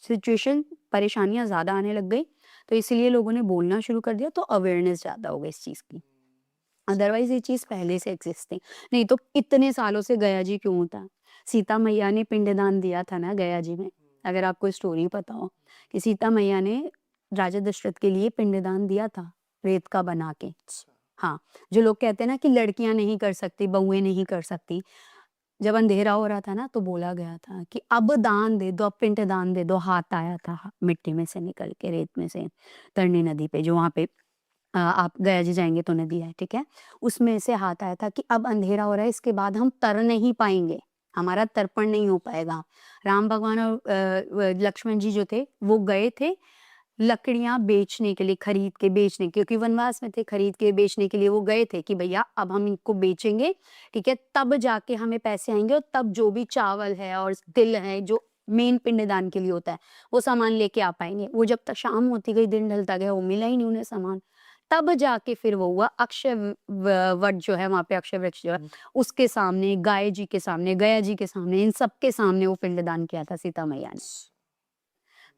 सिचुएशन परेशानियाँ ज़्यादा आने लग गई, तो इसीलिए लोगों ने बोलना शुरू कर दिया तो अवेयरनेस ज़्यादा हो गई इस चीज़ की। अदरवाइज़ ये चीज़ पहले से एक्सिस्ट थी। नहीं तो इतने सालों से गया जी क्यों होता? सीता मैया ने पिंडदान दिया था ना गया जी में, अगर आपको स्टोरी पता हो कि सीता मैया ने राजा दशरथ के लिए पिंडदान दिया था, रेत का बना के। हाँ, जो लोग कहते हैं ना कि लड़कियाँ नहीं कर सकती, बहुएँ नहीं कर सकती, जब अंधेरा हो रहा था ना तो बोला गया था कि अब दान दे दो, अब पिंड दान दे दो। हाथ आया था मिट्टी में से निकल के, रेत में से, तरनी नदी पे जो वहाँ पे आप गया जी जाएँगे तो नदी है, ठीक है? उसमें से हाथ आया था कि अब अंधेरा हो रहा है, इसके बाद हम तर नहीं पाएँगे, हमारा तर्पण नहीं हो पाएगा। राम भगवान और लक्ष्मण जी जो थे, वो गए थे लकड़ियाँ बेचने के लिए, खरीद के बेचने क्योंकि वनवास में थे, खरीद के बेचने के लिए वो गए थे कि भैया अब हम इनको बेचेंगे, ठीक है? तब जाके हमें पैसे आएँगे और तब जो भी चावल है और तिल है, जो मेन पिंडदान के लिए होता है, वो सामान लेके आ पाएँगे। वो जब तक शाम होती गई, दिन ढलता गया, वो मिला ही नहीं उन्हें सामान। तब जाके फिर वो हुआ अक्षय वट जो है वहाँ पे अक्षय वृक्ष जो है, उसके सामने, गाय जी के सामने, गया जी के सामने, इन सबके सामने वो पिंडदान किया था सीता मैया ने।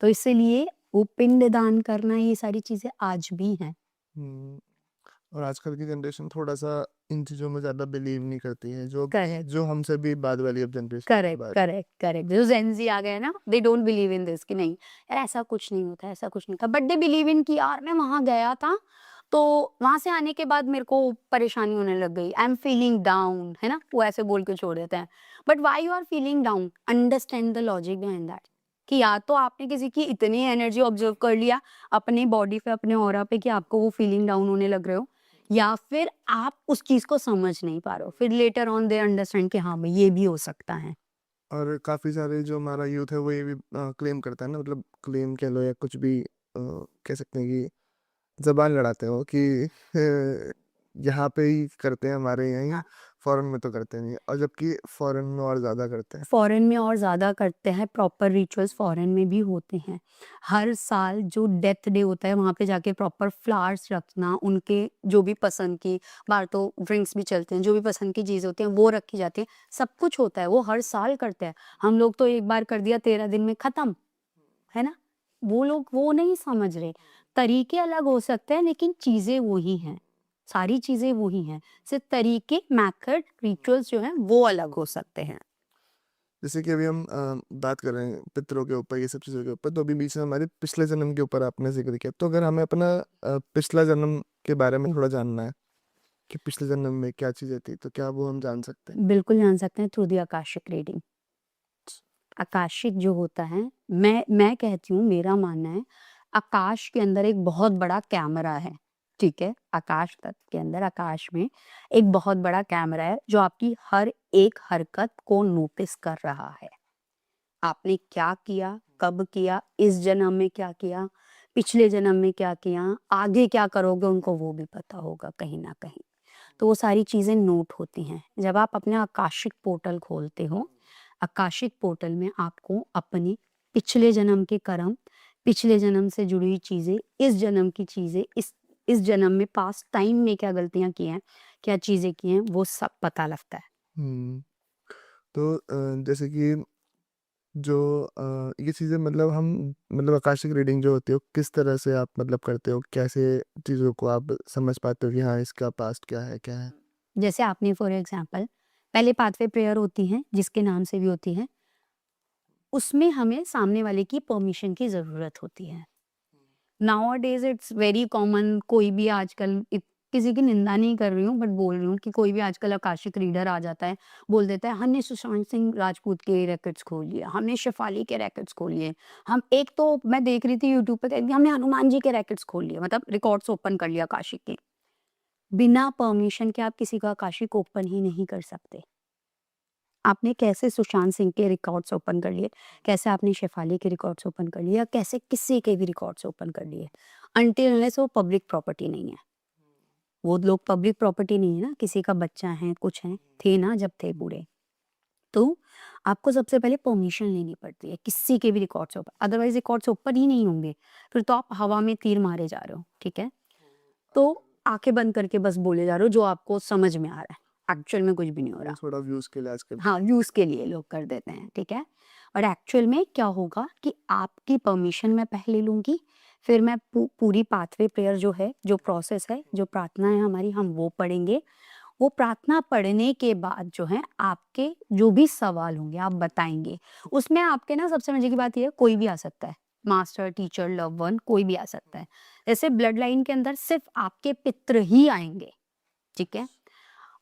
तो इसीलिए वो पिंडदान करना ये सारी चीज़ें आज भी हैं। हुँ। और आजकल की जनरेशन थोड़ा-सा इन चीज़ों में ज़्यादा बिलीव नहीं करती है, जो करेक्ट, जो हमसे भी बाद वाली अब जनरेशन की करेक्ट, बात। Correct, correct. जो जेन ज़ी आ गए हैं ना, they don't believe in this कि नहीं, यार ऐसा कुछ नहीं होता, ऐसा कुछ नहीं था। बट दे बिलीव इन कि यार मैं वहाँ गया था, तो वहाँ से आने के बाद मेरे को परेशानी होने लग गई। आई एम फीलिंग डाउन, है ना? वो ऐसे बोल के छोड़ देते हैं। But why you are feeling down? Understand the logic behind that कि या तो आपने किसी की इतनी एनर्जी ऑब्जर्व कर लिया अपनी बॉडी पे, अपने ऑरा पे कि आपको वो फीलिंग डाउन होने लग रहे हो, या फिर आप उस चीज़ को समझ नहीं पा रहे हो। फिर लेटर ऑन दे अंडरस्टैंड कि हाँ भाई ये भी हो सकता है। और काफ़ी सारे जो हमारा यूथ है वो ये भी क्लेम करता है ना, मतलब क्लेम कह लो या कुछ भी कह सकते हैं कि ज़बान लड़ाते हो कि यहाँ पे ही करते हैं हमारे यहाँ ही, हाँ। फॉरेन में तो करते नहीं, और जबकि फॉरेन में और ज़्यादा करते हैं। फॉरेन में और ज़्यादा करते हैं, प्रॉपर रिचुअल्स फॉरेन में भी होते हैं। हर साल जो डेथ डे होता है वहाँ पे जाके प्रॉपर फ्लावर्स रखना, उनके जो भी पसंद की, बाहर तो ड्रिंक्स भी चलते हैं, जो भी पसंद की चीज़ होती हैं वो रखी जाती है। सब कुछ होता है, वो हर साल करते हैं। हम लोग तो एक बार कर दिया 13 दिन में ख़त्म, है ना? वो लोग वो नहीं समझ रहे। तरीके अलग हो सकते हैं लेकिन चीज़ें वही हैं। सारी चीज़ें वही हैं। सिर्फ़ तरीके, मेथड, रिचुअल्स जो हैं वो अलग हो सकते हैं। जैसे कि अभी हम बात कर रहे हैं पितरों के ऊपर, ये सब चीज़ों के ऊपर, तो अभी बीच में हमारे पिछले जन्म के ऊपर आपने ज़िक्र किया। तो अगर हमें अपना पिछला जन्म के बारे में थोड़ा जानना है कि पिछले जन्म में क्या चीज़ें थी, तो क्या वो हम जान सकते हैं? बिल्कुल जान सकते हैं through the Akashic reading. Akashic जो होता है, मैं कहती हूँ, मेरा मानना है, आकाश के अंदर एक बहुत बड़ा कैमरा है, ठीक है? आकाश तत्व के अंदर, आकाश में एक बहुत बड़ा कैमरा है जो आपकी हर एक हरकत को नोटिस कर रहा है। आपने क्या किया, कब किया, इस जन्म में क्या किया, पिछले जन्म में क्या किया, आगे क्या करोगे उनको वो भी पता होगा कहीं न कहीं। तो वो सारी चीज़ें नोट होती हैं। जब आप अपने आकाशिक पोर्टल खोलते हो, आकाशिक पोर्टल में आपको अपने पिछले जन्म के कर्म, पिछले जन्म से जुड़ी हुई चीज़ें, इस जन्म की चीज़ें, इस जन्म में पास्ट टाइम में क्या गलतियाँ की हैं, क्या चीज़ें की हैं, वो सब पता लगता है। हुँ। तो जैसे कि जो ये चीज़ें मतलब हम मतलब आकाशिक रीडिंग जो होती है, वो किस तरह से आप मतलब करते हो? कैसे चीज़ों को आप समझ पाते हो कि हाँ, इसका पास्ट क्या है, क्या है? जैसे आपने फॉर एग्ज़ाम्पल पहले पाथवे प्रेयर होती हैं, जिसके नाम से भी होती हैं, उसमें हमें सामने वाले की परमिशन की ज़रूरत होती है। नाउअडेज़ इट्स वेरी कॉमन, कोई भी आजकल किसी की निंदा नहीं कर रही हूँ बट बोल रही हूँ कि कोई भी आजकल आकाशिक रीडर आ जाता है, बोल देता है हमने सुशांत सिंह राजपूत के रिकॉर्ड्स खोल लिए, हमने शेफाली के रिकॉर्ड्स खोल लिए, हम एक तो मैं देख रही थी यूट्यूब पे, कहती हमने हनुमान जी के रिकॉर्ड्स खोल लिए, मतलब रिकॉर्ड्स ओपन कर लिया आकाशिक के। बिना परमिशन के आप किसी का आकाशिक ओपन ही नहीं कर सकते। आपने कैसे सुशांत सिंह के रिकॉर्ड्स ओपन कर लिए, कैसे आपने शेफाली के रिकॉर्ड्स ओपन कर लिए, या कैसे किसी के भी रिकॉर्ड्स ओपन कर लिए, अनटिल अनलेस वो पब्लिक प्रॉपर्टी नहीं है। वो लोग पब्लिक प्रॉपर्टी नहीं है ना, किसी का बच्चा है, कुछ है, थे ना जब थे पूरे। तो आपको सबसे पहले परमिशन लेनी पड़ती है किसी के भी records open, otherwise records open ही नहीं होंगे। फिर तो आप हवा में तीर मारे जा रहे हो, ठीक है? तो आँखें बंद करके बस बोले जा रहे हो जो आपको समझ में आ रहा है, एक्चुअल में कुछ भी नहीं हो वो रहा। थोड़ा व्यूज़ के लिए आजकल। हाँ, व्यूज़ के लिए लोग कर देते हैं, ठीक है? और एक्चुअल में क्या होगा कि आपकी परमिशन मैं पहले लूँगी, फिर मैं पूरी पाथवे प्रेयर जो है, जो प्रोसेस है, जो प्रार्थना है हमारी, हम वो पढ़ेंगे। वो प्रार्थना पढ़ने के बाद जो है आपके जो भी सवाल होंगे आप बताएँगे। उसमें आपके ना सबसे मज़े की बात ये है, कोई भी आ सकता है, मास्टर, टीचर, लव्ड वन कोई भी आ सकता है। जैसे ब्लड लाइन के अंदर सिर्फ़ आपके पितृ ही आएँगे, ठीक है?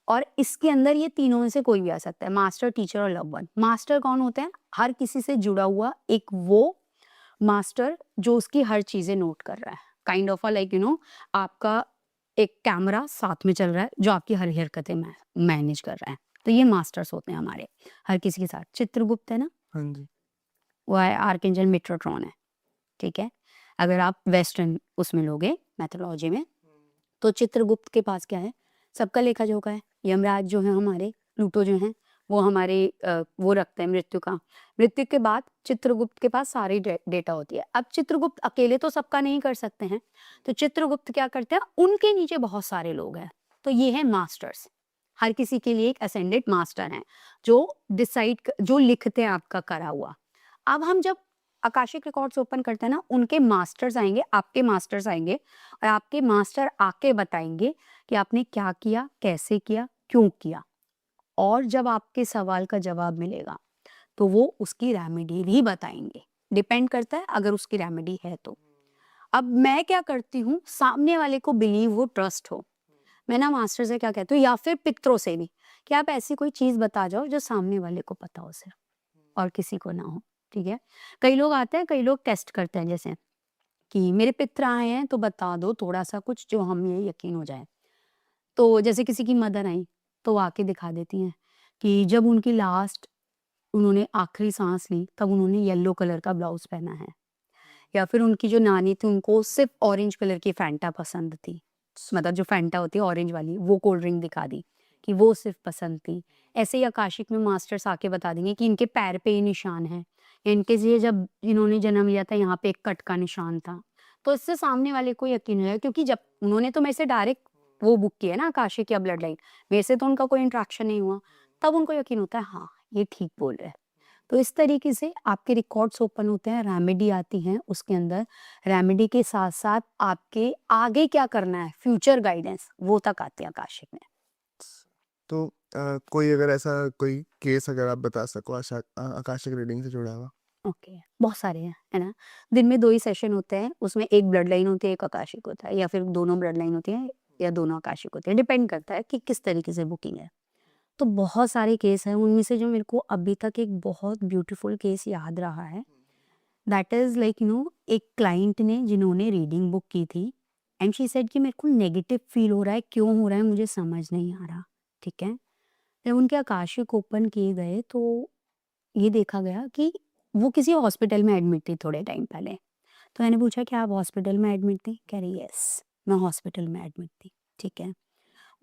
और इसके अंदर ये तीनों में से कोई भी आ सकता है, मास्टर, टीचर और लव्ड वन। मास्टर कौन होते हैं? हर किसी से जुड़ा हुआ एक वो मास्टर जो उसकी हर चीज़ें नोट कर रहा है। काइंड ऑफ लाइक आपका एक कैमरा साथ में चल रहा है जो आपकी हर हरकतें मैनेज कर रहा है। तो ये मास्टर्स होते हैं हमारे, हर किसी के साथ। चित्रगुप्त है ना, हाँ जी। वो है आर्कएंजल मेट्रोट्रॉन है, ठीक है? अगर आप वेस्टर्न उसमें लोगे मैथोलॉजी में, तो चित्रगुप्त के पास क्या है? सबका लेखा-जोखा है। यमराज जो हैं हमारे, प्लूटो जो हैं, वो हमारे वो रखते हैं मृत्यु का। मृत्यु के बाद चित्रगुप्त के पास सारी डेटा होती है। अब चित्रगुप्त अकेले तो सबका नहीं कर सकते हैं, तो चित्रगुप्त क्या करते हैं, उनके नीचे बहुत सारे लोग हैं। तो ये हैं मास्टर्स। हर किसी के लिए एक असेंडेड मास्टर हैं, जो लिखते हैं आपका करा हुआ। अब हम जब आकाशिक रिकॉर्ड्स ओपन करते हैं ना, उनके मास्टर्स आएँगे, आपके मास्टर्स आएँगे और आपके मास्टर आके बताएँगे कि आपने क्या किया, कैसे किया, क्यों किया। और जब आपके सवाल का जवाब मिलेगा, तो वो उसकी रेमेडी भी बताएँगे। डिपेंड करता है अगर उसकी रेमेडी है तो। अब मैं क्या करती हूँ, सामने वाले को बिलीव हो, ट्रस्ट हो। मैं ना मास्टर से क्या कहती हूँ या फिर पितरों से भी, कि आप ऐसी कोई चीज़ बता जाओ जो सामने वाले को पता हो सिर्फ और किसी को ना हो, ठीक है? कई लोग आते हैं, कई लोग टेस्ट करते हैं जैसे कि मेरे पितर आए हैं तो बता दो थोड़ा-सा कुछ जो हमें यकीन हो जाए। तो जैसे किसी की मदर आई, तो वो आके दिखा देती हैं कि जब उनकी लास्ट उन्होंने आखिरी साँस ली, तब उन्होंने येलो कलर का ब्लाउज़ पहना है। या फिर उनकी जो नानी थी, उनको सिर्फ़ ऑरेंज कलर की फैंटा पसंद थी। मतलब जो फैंटा होती है ऑरेंज वाली, वो कोल्ड ड्रिंक दिखा दी कि वो सिर्फ पसंद थी। ऐसे ही आकाशिक में मास्टर्स आके बता देंगे कि इनके पैर पे ये निशान है, या इनके ये जब इन्होंने जन्म लिया था यहाँ पे एक कट का निशान था। तो इससे सामने वाले को यकीन हो जाएगा, क्योंकि जब उन्होंने तो मेरे से डायरेक्ट वो बुक किया है ना आकाशिक या ब्लड लाइन, मेरे से तो उनका कोई इंटरेक्शन नहीं हुआ, तब उनको यकीन होता है हाँ ये ठीक बोल रहा है। तो इस तरीके से आपके रिकॉर्ड्स ओपन होते हैं, रेमेडी आती हैं उसके अंदर, रेमेडी के साथ साथ आपके आगे क्या करना है, फ्यूचर गाइडेंस, वो तक आती है आकाशिक में। तो कोई अगर ऐसा कोई केस अगर आप बता सको आकाशिक रीडिंग से जुड़ा हुआ। ओके, बहुत सारे हैं, है ना? दिन में 2 ही सेशन होते हैं, उसमें एक ब्लड लाइन होती है, एक आकाशिक होता है, या फिर दोनों ब्लड लाइन होती हैं या दोनों आकाशिक होते हैं, डिपेंड करता है कि किस तरीके से बुकिंग है। तो बहुत सारे केस हैं, उनमें से जो मेरे को अभी तक एक बहुत ब्यूटीफुल केस याद रहा है, दैट इज़ लाइक एक क्लाइंट ने जिन्होंने रीडिंग बुक की थी, एंड शी सेड कि मेरे को नेगेटिव फील हो रहा है, क्यों हो रहा है मुझे समझ नहीं आ रहा, ठीक है? जब उनके आकाशिक ओपन किए गए तो ये देखा गया कि वो किसी हॉस्पिटल में एडमिट थी थोड़े टाइम पहले। तो मैंने पूछा क्या आप हॉस्पिटल में एडमिट थी? कह रही यस, मैं हॉस्पिटल में एडमिट थी, ठीक है।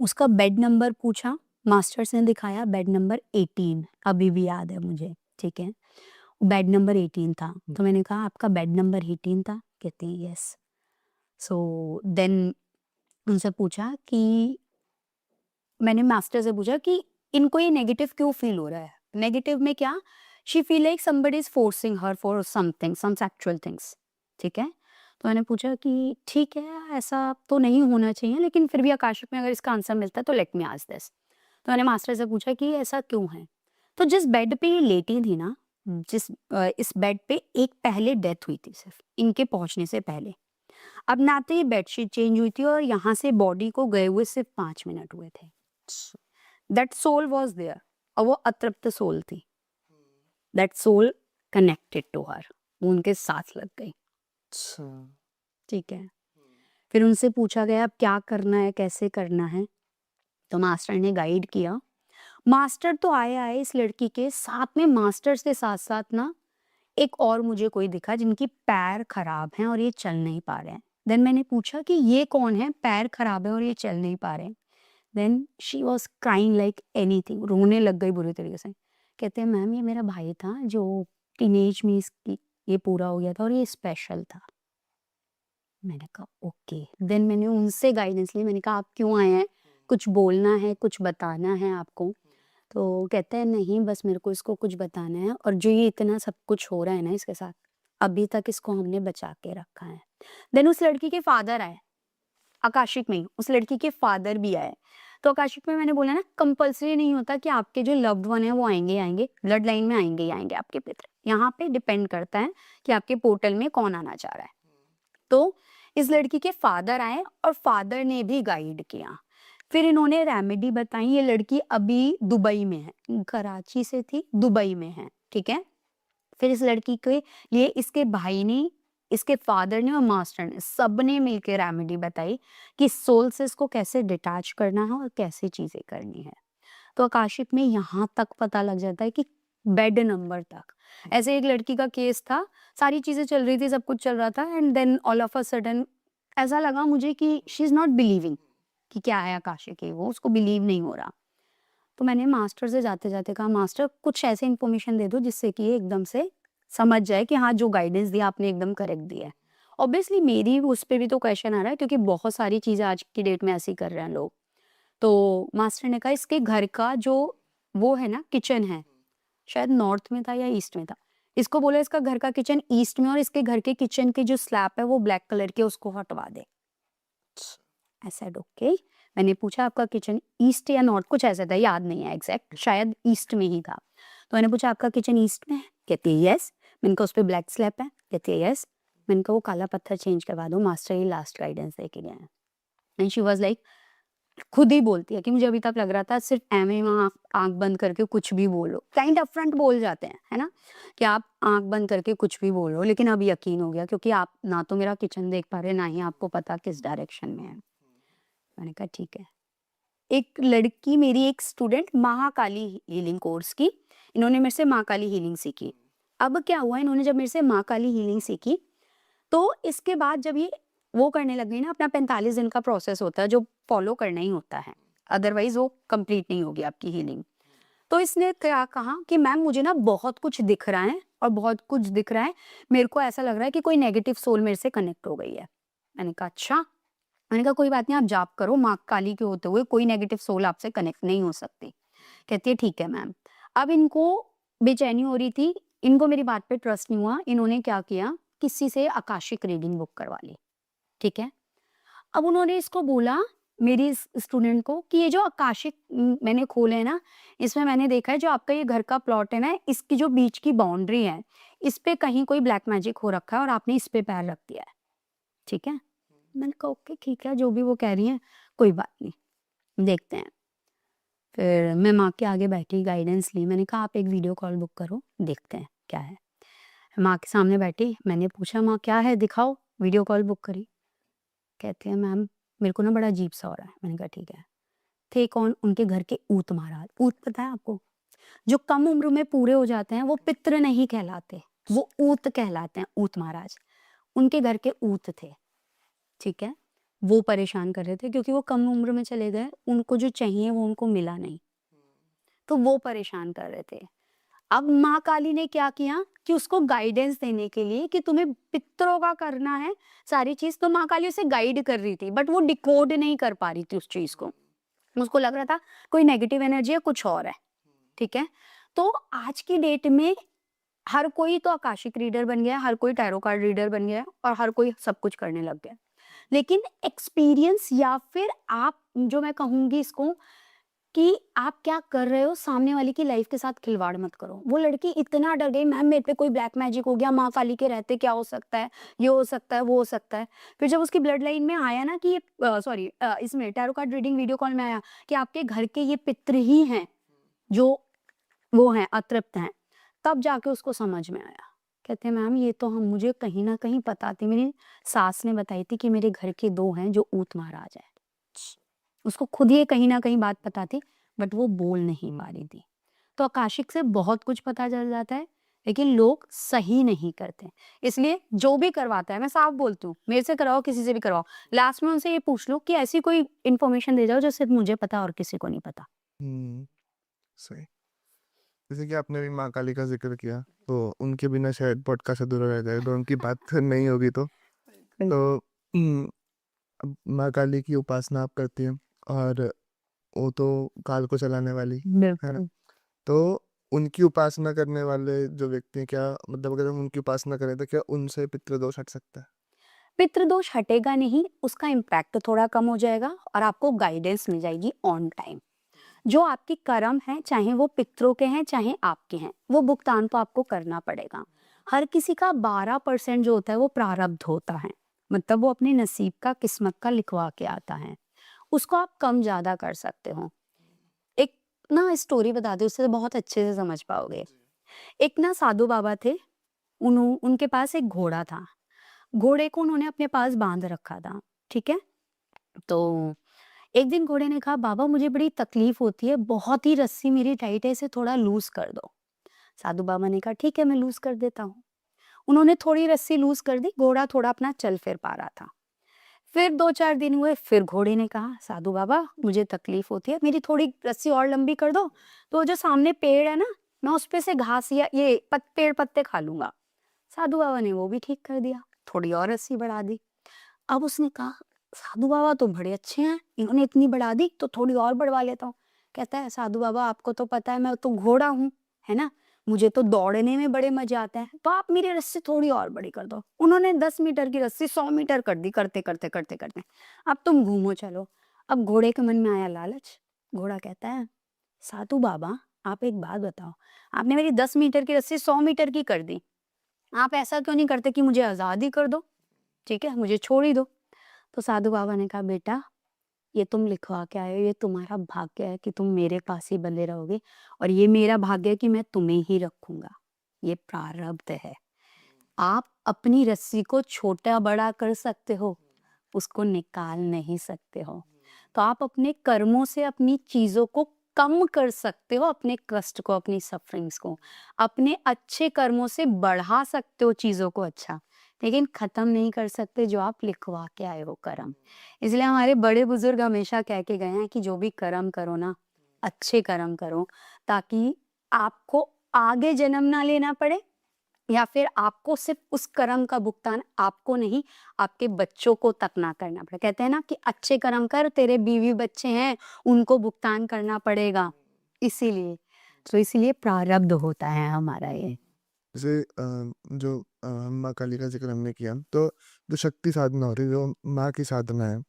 उसका बेड नंबर पूछा, मास्टर्स ने दिखाया बेड नंबर 18, अभी भी याद है मुझे, ठीक है। बेड नंबर 18 था, तो मैंने कहा आपका बेड नंबर 18 था? कहती हैं यस। सो देन उनसे पूछा कि मैंने मास्टर से पूछा कि इनको ये नेगेटिव क्यों फील हो रहा है? नेगेटिव में क्या? She feel like somebody is forcing her for something, some sexual things, ठीक है। तो मैंने पूछा कि ठीक है, ऐसा तो नहीं होना चाहिए, लेकिन फिर भी आकाशिक में अगर इसका आंसर मिलता है तो लेट मी आस्क दिस। तो मैंने मास्टर से पूछा कि ऐसा क्यों है? तो जिस बेड पे ये लेटी थी ना, इस बेड पे एक पहले डेथ हुई थी सिर्फ इनके पहुंचने से पहले। अब ना तो ये बेडशीट चेंज हुई थी और यहाँ से बॉडी को गए हुए सिर्फ 5 मिनट हुए थे। दैट सोल वॉज देयर, और वो अतृप्त सोल थी। That soul connected to her, वो उनके साथ लग गई, अच्छा। ठीक है। फिर उनसे पूछा गया अब क्या करना है, कैसे करना है, तो मास्टर ने गाइड किया। मास्टर तो आए आए इस लड़की के साथ में, मास्टर्स के साथ साथ ना एक और मुझे कोई दिखा जिनकी पैर खराब हैं और ये चल नहीं पा रहे हैं। देन मैंने पूछा कि ये कौन है, पैर खराब है और ये चल नहीं पा रहे हैं। Then she was crying like anything, रोने लग गई बुरी तरीके से। कहते हैं मैम ये मेरा भाई था जो टीनेज में इसकी ये पूरा हो गया था और ये स्पेशल था। मैंने कहा ओके। देन मैंने उनसे गाइडेंस ली, मैंने कहा आप क्यों आए हैं, कुछ बोलना है, कुछ बताना है आपको? तो कहते हैं नहीं बस मेरे को इसको कुछ बताना है, और जो ये इतना सब कुछ हो रहा है ना इसके साथ, अभी तक इसको हमने बचा के रखा है। देन उस लड़की के फादर आए, आकाशिक में ही उस लड़की के फादर भी आए। तो आकाशिक में मैंने बोला ना कंपल्सरी नहीं होता कि आपके जो लव्ड वन है वो आएंगे ही आएंगे, ब्लड लाइन में आएंगे ही आएंगे आपके पितर। यहाँ पे डिपेंड करता है कि आपके पोर्टल में कौन आना चाह रहा है। तो इस लड़की के फादर आए और फादर ने भी गाइड किया। फिर इन्होंने रेमेडी बताई। ये लड़की अभी दुबई में है, कराची से थी, दुबई में है, ठीक है। फिर इस लड़की के लिए इसके भाई ने, इसके फादर ने और मास्टर ने, सबने मिलकर रेमेडी बताई कि सोल से इसको कैसे डिटैच करना है और कैसे चीजें करनी है। तो आकाशिक में यहाँ तक पता लग जाता है कि बेड नंबर तक। ऐसे एक लड़की का केस था, सारी चीजें चल रही थी, सब कुछ चल रहा था, and then all of a sudden ऐसा लगा मुझे कि शी इज नॉट बिलीविंग कि क्या है आकाशिक है, वो उसको बिलीव नहीं हो रहा। तो मैंने मास्टर से जाते जाते कहा मास्टर कुछ ऐसे इन्फॉर्मेशन दे दो जिससे कि ये एकदम से समझ जाए कि हाँ जो गाइडेंस दिया आपने एकदम करेक्ट दिया है। ऑब्वियसली मेरी उस पर भी तो क्वेश्चन आ रहा है, क्योंकि बहुत सारी चीजें आज की डेट में ऐसी कर रहे हैं लोग। तो मास्टर ने कहा इसके घर का जो वो है ना किचन है, शायद नॉर्थ में था या ईस्ट में था, इसको बोला इसका घर का किचन ईस्ट में, और इसके घर के किचन के जो स्लैब है वो ब्लैक कलर के, उसको हटवा दे। I said okay. मैंने पूछा आपका किचन ईस्ट या नॉर्थ, कुछ ऐसा था, याद नहीं है एग्जैक्ट, शायद ईस्ट में ही था। तो मैंने पूछा आपका किचन ईस्ट में है? कहती है यस। मैंने कहा उस पर ब्लैक स्लैब है? कहती है यस। मैंने कहा वो काला पत्थर चेंज करवा दो, मास्टर ही लास्ट गाइडेंस दे के गए हैं। एंड शी वाज लाइक, खुद ही बोलती है कि मुझे अभी तक लग रहा था सिर्फ एम वहाँ आंख बंद करके कुछ भी बोलो, काइंड अपफ्रंट बोल जाते हैं, है ना, कि आप आंख बंद करके कुछ भी बोलो, लेकिन अब यकीन हो गया क्योंकि आप ना तो मेरा किचन देख पा रहे, ना ही आपको पता किस डायरेक्शन में है। मैंने कहा ठीक है। एक लड़की, मेरी एक स्टूडेंट, महाकाली हीलिंग कोर्स की, इन्होंने मेरे से महाकाली हीलिंग सीखी। अब क्या हुआ, इन्होंने जब मेरे से महाकाली हीलिंग सीखी तो इसके बाद जब ये वो करने लग गई ना, अपना 45 दिन का प्रोसेस होता है जो फॉलो करना ही होता है, अदरवाइज वो कंप्लीट नहीं होगी आपकी हीलिंग। तो इसने क्या कहा कि मैम मुझे ना बहुत कुछ दिख रहा है और बहुत कुछ दिख रहा है, मेरे को ऐसा लग रहा है कि कोई नेगेटिव सोल मेरे से कनेक्ट हो गई है। मैंने कहा अच्छा। मैंने कहा कोई बात नहीं, आप जाप करो, माँ काली के होते हुए कोई नेगेटिव सोल आपसे कनेक्ट नहीं हो सकती। कहती है ठीक है मैम। अब इनको बेचैनी हो रही थी, इनको मेरी बात पे ट्रस्ट नहीं हुआ, इन्होंने क्या किया, किसी से आकाशिक रीडिंग बुक करवा ली। ठीक है। अब उन्होंने इसको बोला, मेरी इस स्टूडेंट को, कि ये जो आकाशिक मैंने खोले हैं ना, इसमें मैंने देखा है जो आपका ये घर का प्लॉट है ना, इसकी जो बीच की बाउंड्री है, इस पे कहीं कोई ब्लैक मैजिक हो रखा है और आपने इस पे पैर रख दिया है। ठीक है। मैंने कहा ओके ठीक है, जो भी वो कह रही हैं कोई बात नहीं, देखते हैं। फिर मैं माँ के आगे बैठी, गाइडेंस ली, मैंने कहा आप एक वीडियो कॉल बुक करो, देखते हैं क्या है। माँ के सामने बैठी, मैंने पूछा माँ क्या है दिखाओ, वीडियो कॉल बुक करी। कहती है मैम मेरे को ना बड़ा अजीब सा हो रहा है। मैंने कहा ठीक है। थे कौन, उनके घर के ऊत महाराज। ऊत पता है आपको, जो कम उम्र में पूरे हो जाते हैं वो पितृ नहीं कहलाते, वो ऊत कहलाते हैं, ऊत महाराज। उनके घर के ऊत थे। ठीक है। वो परेशान कर रहे थे क्योंकि वो कम उम्र में चले गए, उनको जो चाहिए वो उनको मिला नहीं, तो वो परेशान कर रहे थे। अब माँ काली ने क्या किया कि उसको गाइडेंस देने के लिए कि तुम्हें पितरों का करना है सारी चीज, तो माँ काली उसे गाइड कर रही थी, बट वो डिकोड नहीं कर पा रही थी उस चीज को। उसको लग रहा था कोई नेगेटिव एनर्जी है, कुछ और है। ठीक है। तो आज की डेट में हर कोई तो आकाशिक रीडर बन गया, हर कोई टैरो कार्ड रीडर बन गया और हर कोई सब कुछ करने लग गया। लेकिन एक्सपीरियंस, या फिर आप जो मैं कहूंगी इसको कि आप क्या कर रहे हो, सामने वाले की लाइफ के साथ खिलवाड़ मत करो। वो लड़की इतना डर गई, मैम मेरे पे कोई ब्लैक मैजिक हो गया, माँ काली के रहते क्या हो सकता है, ये हो सकता है, वो हो सकता है। फिर जब उसकी ब्लड लाइन में आया ना कि ये सॉरी इसमें tarot card reading video call में आया कि आपके घर के ये पितृ ही हैं जो वो हैं, अतृप्त हैं, तब जाके उसको समझ में आया। कहते हैं मैम ये तो हम मुझे कहीं ना कहीं पता थी, मेरी सास ने बताई थी कि मेरे घर के 2 हैं जो ऊत महाराज है। उसको खुद ये कहीं ना कहीं बात पता थी, बट वो बोल नहीं पा रही थी। तो आकाशिक से बहुत कुछ पता चल जाता है, लेकिन लोग सही नहीं करते। इसलिए जो भी करवाता है, मैं साफ बोलती हूँ, मेरे से करवाओ, किसी से भी करवाओ, लास्ट में उनसे ये पूछ लो कि ऐसी कोई इन्फॉर्मेशन दे जाओ जो सिर्फ मुझे पता और किसी को नहीं पता। सही। जैसे कि आपने भी माँ काली का जिक्र किया, तो उनके बिना शायद पॉडकास्ट अधूरा रह जाएगा, तो उनकी बात नहीं होगी। तो अब माँ काली की उपासना आप करती हैं, और वो तो काल को चलाने वाली है ना, बिल्कुल। तो उनकी उपासना करने वाले जो व्यक्ति हैं, क्या मतलब अगर हम उनकी उपासना करें तो क्या उनसे पितृदोष हट सकता है? पितृदोष हटेगा नहीं, उसका इम्पैक्ट थोड़ा कम हो जाएगा और आपको गाइडेंस मिल जाएगी ऑन टाइम। जो आपकी कर्म है, चाहे वो पितरों के हैं चाहे आपके हैं, वो भुगतान तो आपको करना पड़ेगा। हर किसी का 12% जो होता है वो प्रारब्ध होता है, मतलब वो अपने नसीब का, किस्मत का लिखवा के आता है। उसको आप कम ज्यादा कर सकते हो। एक ना स्टोरी बता दे, उससे बहुत अच्छे से समझ पाओगे। एक ना साधु बाबा थे, उनके पास एक घोड़ा था। घोड़े को उन्होंने अपने पास बांध रखा था। ठीक है। तो एक दिन घोड़े ने कहा बाबा मुझे बड़ी तकलीफ होती है, बहुत ही रस्सी मेरी टाइट है, इसे थोड़ा लूज कर दो। साधु बाबा ने कहा ठीक है मैं लूज कर देता हूँ। उन्होंने थोड़ी रस्सी लूज कर दी, घोड़ा थोड़ा अपना चल फिर पा रहा था। फिर 2-4 दिन हुए, फिर घोड़े ने कहा साधु बाबा मुझे तकलीफ होती है, मेरी थोड़ी रस्सी और लंबी कर दो, तो जो सामने पेड़ है ना, मैं उस पे से घास या ये पेड़ पत्ते खा लूंगा। साधु बाबा ने वो भी ठीक कर दिया, थोड़ी और रस्सी बढ़ा दी। अब उसने कहा साधु बाबा तो बड़े अच्छे हैं, इन्होंने इतनी बढ़ा दी तो थोड़ी और बढ़वा लेता हूँ। कहता है साधु बाबा आपको तो पता है मैं तो घोड़ा हूँ, है ना, मुझे तो दौड़ने में बड़े मजे आते हैं, तो आप मेरी रस्सी थोड़ी और बड़ी कर दो। उन्होंने 10 मीटर की रस्सी 100 मीटर कर दी, करते करते करते करते। अब तुम घूमो चलो। अब घोड़े के मन में आया लालच। घोड़ा कहता है साधु बाबा आप एक बात बताओ, आपने मेरी 10 मीटर की रस्सी 100 मीटर की कर दी, आप ऐसा क्यों नहीं करते कि मुझे आजाद ही कर दो, ठीक है, मुझे छोड़ ही दो। तो साधु बाबा ने कहा बेटा ये तुम लिखवा के आए हो, ये तुम्हारा भाग्य है कि तुम मेरे पास ही बंधे रहोगे, और ये मेरा भाग्य है कि मैं तुम्हें ही रखूंगा, ये प्रारब्ध है। आप अपनी रस्सी को छोटा बड़ा कर सकते हो, उसको निकाल नहीं सकते हो। तो आप अपने कर्मों से अपनी चीजों को कम कर सकते हो, अपने कष्ट को, अपनी सफरिंग्स को। अपने अच्छे कर्मों से बढ़ा सकते हो चीजों को, अच्छा, लेकिन खत्म नहीं कर सकते जो आप लिखवा के आए हो कर्म। इसलिए हमारे बड़े बुजुर्ग हमेशा कह के गए हैं कि जो भी कर्म करो ना, अच्छे कर्म करो, ताकि आपको आगे जन्म ना लेना पड़े, या फिर आपको सिर्फ उस कर्म का भुगतान आपको नहीं, आपके बच्चों को तक ना करना पड़े। कहते हैं ना कि अच्छे कर्म कर, तेरे बीवी बच्चे हैं, उनको भुगतान करना पड़ेगा। इसीलिए तो इसीलिए प्रारब्ध होता है हमारा ये। जैसे जो माँ काली का ज़िक्र हमने किया, तो जो शक्ति साधना हो रही है, जो माँ की साधना है,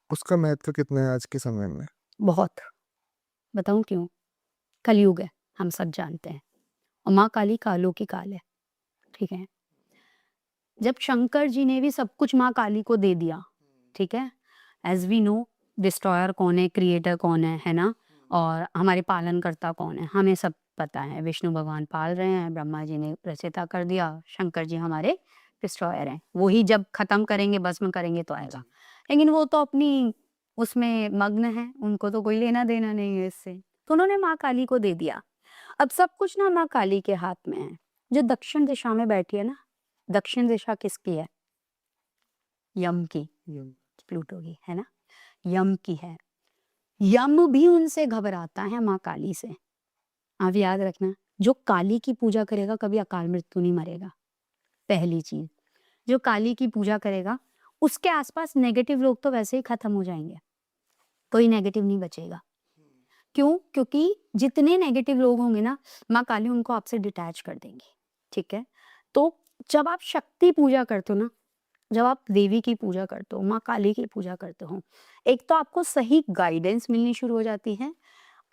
उसका महत्व कितना है आज के समय में? बहुत, बताऊँ क्यों? कलयुग है, हम सब जानते हैं, और माँ काली कालों की काल है, ठीक है? जब शंकर जी ने भी सब कुछ माँ काली को दे दिया, ठीक है? एज़ वी नो, डिस्ट्रॉयर कौन है, क्रिएटर कौन है ना? और हमारे पालनकर्ता कौन है, हमें सब पता है। विष्णु भगवान पाल रहे हैं, ब्रह्मा जी ने रचयिता कर दिया, शंकर जी हमारे डिस्ट्रॉयर हैं। वो ही जब खत्म करेंगे, भस्म करेंगे तो आएगा। लेकिन वो तो अपनी उसमें मग्न हैं, उनको तो कोई लेना-देना नहीं है इससे। तो उन्होंने माँ काली को दे दिया। अब सब कुछ ना माँ काली के हाथ में है। जो दक्षिण दिशा में बैठी है ना, दक्षिण दिशा किसकी है? यम की, प्लूटो की, है ना? यम की है। यम भी उनसे घबराता है माँ काली से। आप याद रखना, जो काली की पूजा करेगा कभी अकाल मृत्यु नहीं मरेगा, पहली चीज़। जो काली की पूजा करेगा, उसके आस-पास नेगेटिव लोग तो वैसे ही खत्म हो जाएँगे, कोई नेगेटिव नहीं बचेगा। क्यों? क्योंकि जितने नेगेटिव लोग होंगे ना, माँ काली उनको आपसे डिटैच कर देंगी, ठीक है? तो जब आप शक्ति पूजा करते हो ना, जब आप देवी की पूजा करते हो, माँ काली की पूजा करते हो, एक तो आपको सही गाइडेंस मिलनी शुरू हो जाती है,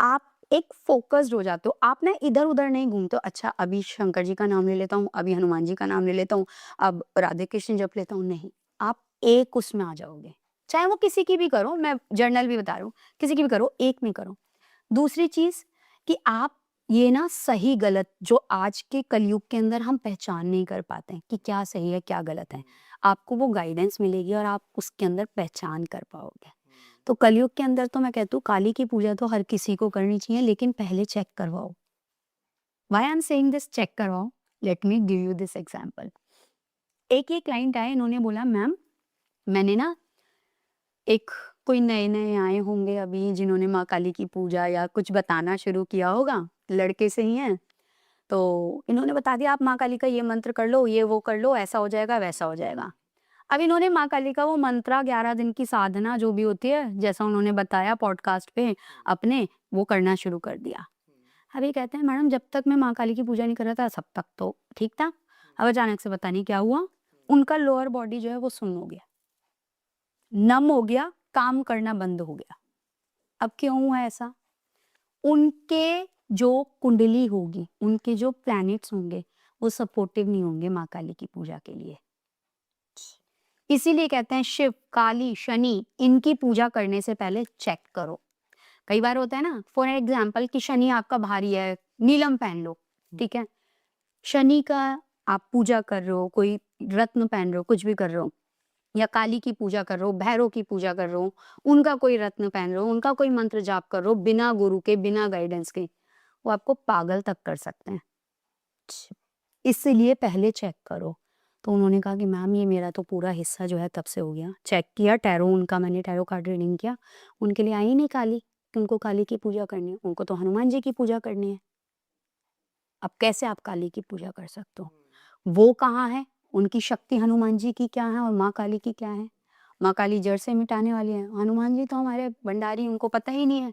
आप एक फ़ोकस्ड हो जाते हो, आप ना इधर-उधर नहीं घूमते हो, अच्छा अभी शंकर जी का नाम ले लेता हूँ, अभी हनुमान जी का नाम ले लेता हूँ, अब राधे कृष्ण जप लेता हूँ, नहीं। आप एक उसमें आ जाओगे, चाहे वो किसी की भी करो, मैं जनरल भी बता रही हूँ, किसी की भी करो, एक में करो। दूसरी चीज़ कि आप ये ना सही-गलत जो आज के कलयुग के अंदर हम पहचान नहीं कर पाते हैं कि क्या सही है, क्या गलत है। आपको वो गाइडेंस मिलेगी और आप उसके अंदर पहचान कर पाओगे। तो कलयुग के अंदर तो मैं कहती हूँ काली की पूजा तो हर किसी को करनी चाहिए, लेकिन पहले चेक करवाओ। Why I am saying this, check करवाओ? Let me give you this example. एक ये क्लाइंट आए, इन्होंने बोला मैम मैंने ना एक कोई नए-नए आए होंगे अभी जिन्होंने माँ काली की पूजा या कुछ बताना शुरू किया होगा, लड़के से ही हैं। तो इन्होंने बता दिया आप माँ काली का ये मंत्र कर लो, ये वो कर लो, ऐसा हो जाएगा, वैसा हो जाएगा। अब इन्होंने माँ काली का वो मंत्रा 11 दिन की साधना जो भी होती है, जैसा उन्होंने बताया पॉडकास्ट पे अपने, वो करना शुरू कर दिया। अब ये कहते हैं मैडम जब तक मैं माँ काली की पूजा नहीं कर रहा था, तब तक तो ठीक था। अब अचानक से पता नहीं क्या हुआ, उनका लोअर बॉडी जो है वो सुन्न हो गया, नम हो गया, काम करना बंद हो गया। अब क्यों हुआ ऐसा? उनके जो कुंडली होगी, उनके जो प्लैनेट्स होंगे, वो सपोर्टिव नहीं होंगे माँ काली की पूजा के लिए। इसीलिए कहते हैं शिव, काली, शनि इनकी पूजा करने से पहले चेक करो। कई बार होता है ना, फॉर एग्जाम्पल कि शनि आपका भारी है, नीलम पहन लो, ठीक है? शनि का आप पूजा कर रहे हो, कोई रत्न पहन रहे हो, कुछ भी कर रहे हो, या काली की पूजा कर रहे हो, भैरव की पूजा कर रहे हो, उनका कोई रत्न पहन रहे हो, उनका कोई मंत्र जाप कर रहे हो, बिना गुरु के, बिना गाइडेंस के, वो आपको पागल तक कर सकते हैं। इसीलिए पहले चेक करो। तो उन्होंने कहा कि मैम ये मेरा तो पूरा हिस्सा जो है तब से हो गया। चेक किया टैरो उनका, मैंने टैरो कार्ड रीडिंग किया, उनके लिए आई ही नहीं काली, कि उनको काली की पूजा करनी है, उनको तो हनुमान जी की पूजा करनी है। अब कैसे आप काली की पूजा कर सकते हो? वो कहाँ है? उनकी शक्ति हनुमान जी की क्या है और माँ काली की क्या है? माँ काली जड़ से मिटाने वाली है, हनुमान जी तो हमारे भंडारी, उनको पता ही नहीं है।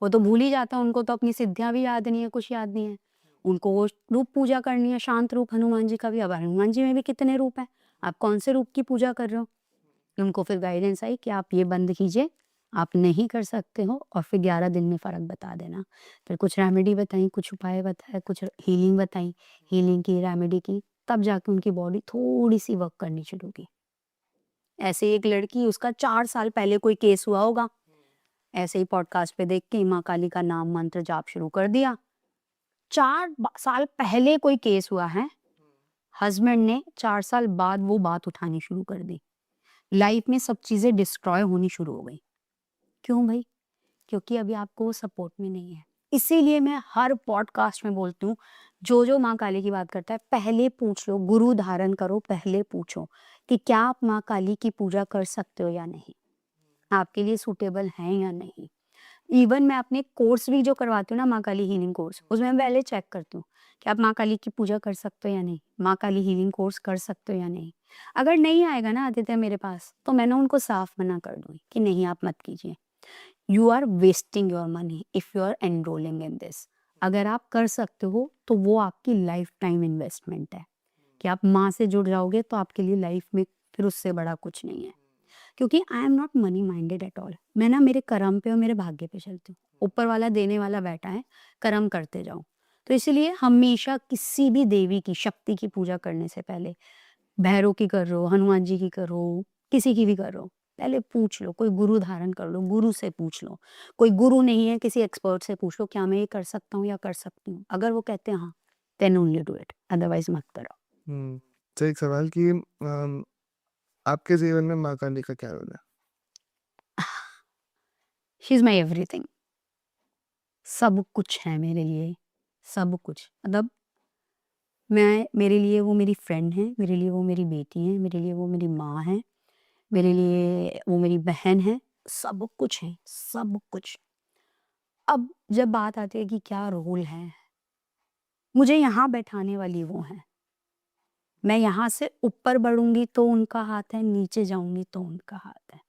वो तो भूल ही जाता है, उनको तो अपनी सिद्धियाँ भी याद नहीं है, कुछ याद नहीं है। उनको वो रूप पूजा करनी है, शांत रूप हनुमान जी का भी। अब हनुमान जी में भी कितने रूप हैं, आप कौन से रूप की पूजा कर रहे हो? उनको फिर गाइडेंस आई कि आप ये बंद कीजिए, आप नहीं कर सकते हो, और फिर 11 दिन में फ़र्क बता देना। फिर कुछ रेमेडी बताई, कुछ उपाय बताए, कुछ हीलिंग बताई, हीलिंग की, रेमेडी की, तब जाके उनकी बॉडी थोड़ी-सी वर्क करनी शुरू की। ऐसे ही एक लड़की, उसका 4 साल पहले कोई केस हुआ होगा, ऐसे ही पॉडकास्ट पे देख के माँ काली का नाम मंत्र जाप शुरू कर दिया। 4 साल पहले कोई केस हुआ है, हस्बैंड ने 4 साल बाद वो बात उठानी शुरू कर दी। लाइफ में सब चीज़ें डिस्ट्रॉय होनी शुरू हो गई। क्यों भई? क्योंकि अभी आपको वो सपोर्ट में नहीं है। इसीलिए मैं हर पॉडकास्ट में बोलती हूँ, जो माँ काली की बात करता है पहले पूछ लो, गुरु धारण करो, पहले पूछो कि क्या आप माँ काली की पूजा कर सकते हो या नहीं, आपके लिए सूटेबल है या नहीं। इवन मैं अपने कोर्स भी जो करवाती हूँ ना, माँ काली हीलिंग कोर्स, उसमें मैं पहले चेक करती हूँ कि आप माँ काली की पूजा कर सकते हो या नहीं, माँ काली हीलिंग कोर्स कर सकते हो या नहीं। अगर नहीं आएगा ना आदित्य मेरे पास, तो मैं ना उनको साफ मना कर दूंगी कि नहीं आप मत कीजिए, you are wasting your money if you are enrolling in this. अगर आप कर सकते हो तो वो आपकी लाइफ टाइम इन्वेस्टमेंट है कि आप माँ से जुड़ जाओगे तो आपके लिए लाइफ में फिर उससे बड़ा कुछ नहीं है। क्योंकि I am not money minded at all, मैं ना मेरे कर्म पे और मेरे भाग्य पे चलती हूँ। ऊपर वाला देने वाला बैठा है, कर्म करते जाओ। तो इसलिए हमेशा किसी भी देवी की शक्ति की पूजा करने से पहले, भैरव की कर रहे हो, हनुमान जी की करो, किसी की भी कर रहे हो, पहले पूछ लो, कोई गुरु धारण कर लो, गुरु से पूछ लो। कोई गुरु नहीं है, किसी एक्सपर्ट से पूछ लो, क्या मैं ये कर सकता हूँ या कर सकती हूँ। अगर वो कहते हैं हाँ, then only do it, otherwise मत करो। तो एक सवाल कि आपके जीवन में माँ काली का क्या रोल है? शी इज माई एवरीथिंग, सब कुछ है मेरे लिए, सब कुछ। मतलब मेरे लिए वो मेरी फ्रेंड है, मेरे लिए वो मेरी बेटी है, मेरे लिए वो मेरी माँ है, मेरे लिए वो मेरी बहन है, सब कुछ है, सब कुछ। अब जब बात आती है कि क्या रोल है, मुझे यहाँ बैठाने वाली वो हैं। मैं यहाँ से ऊपर बढ़ूँगी तो उनका हाथ है, नीचे जाऊँगी तो उनका हाथ है।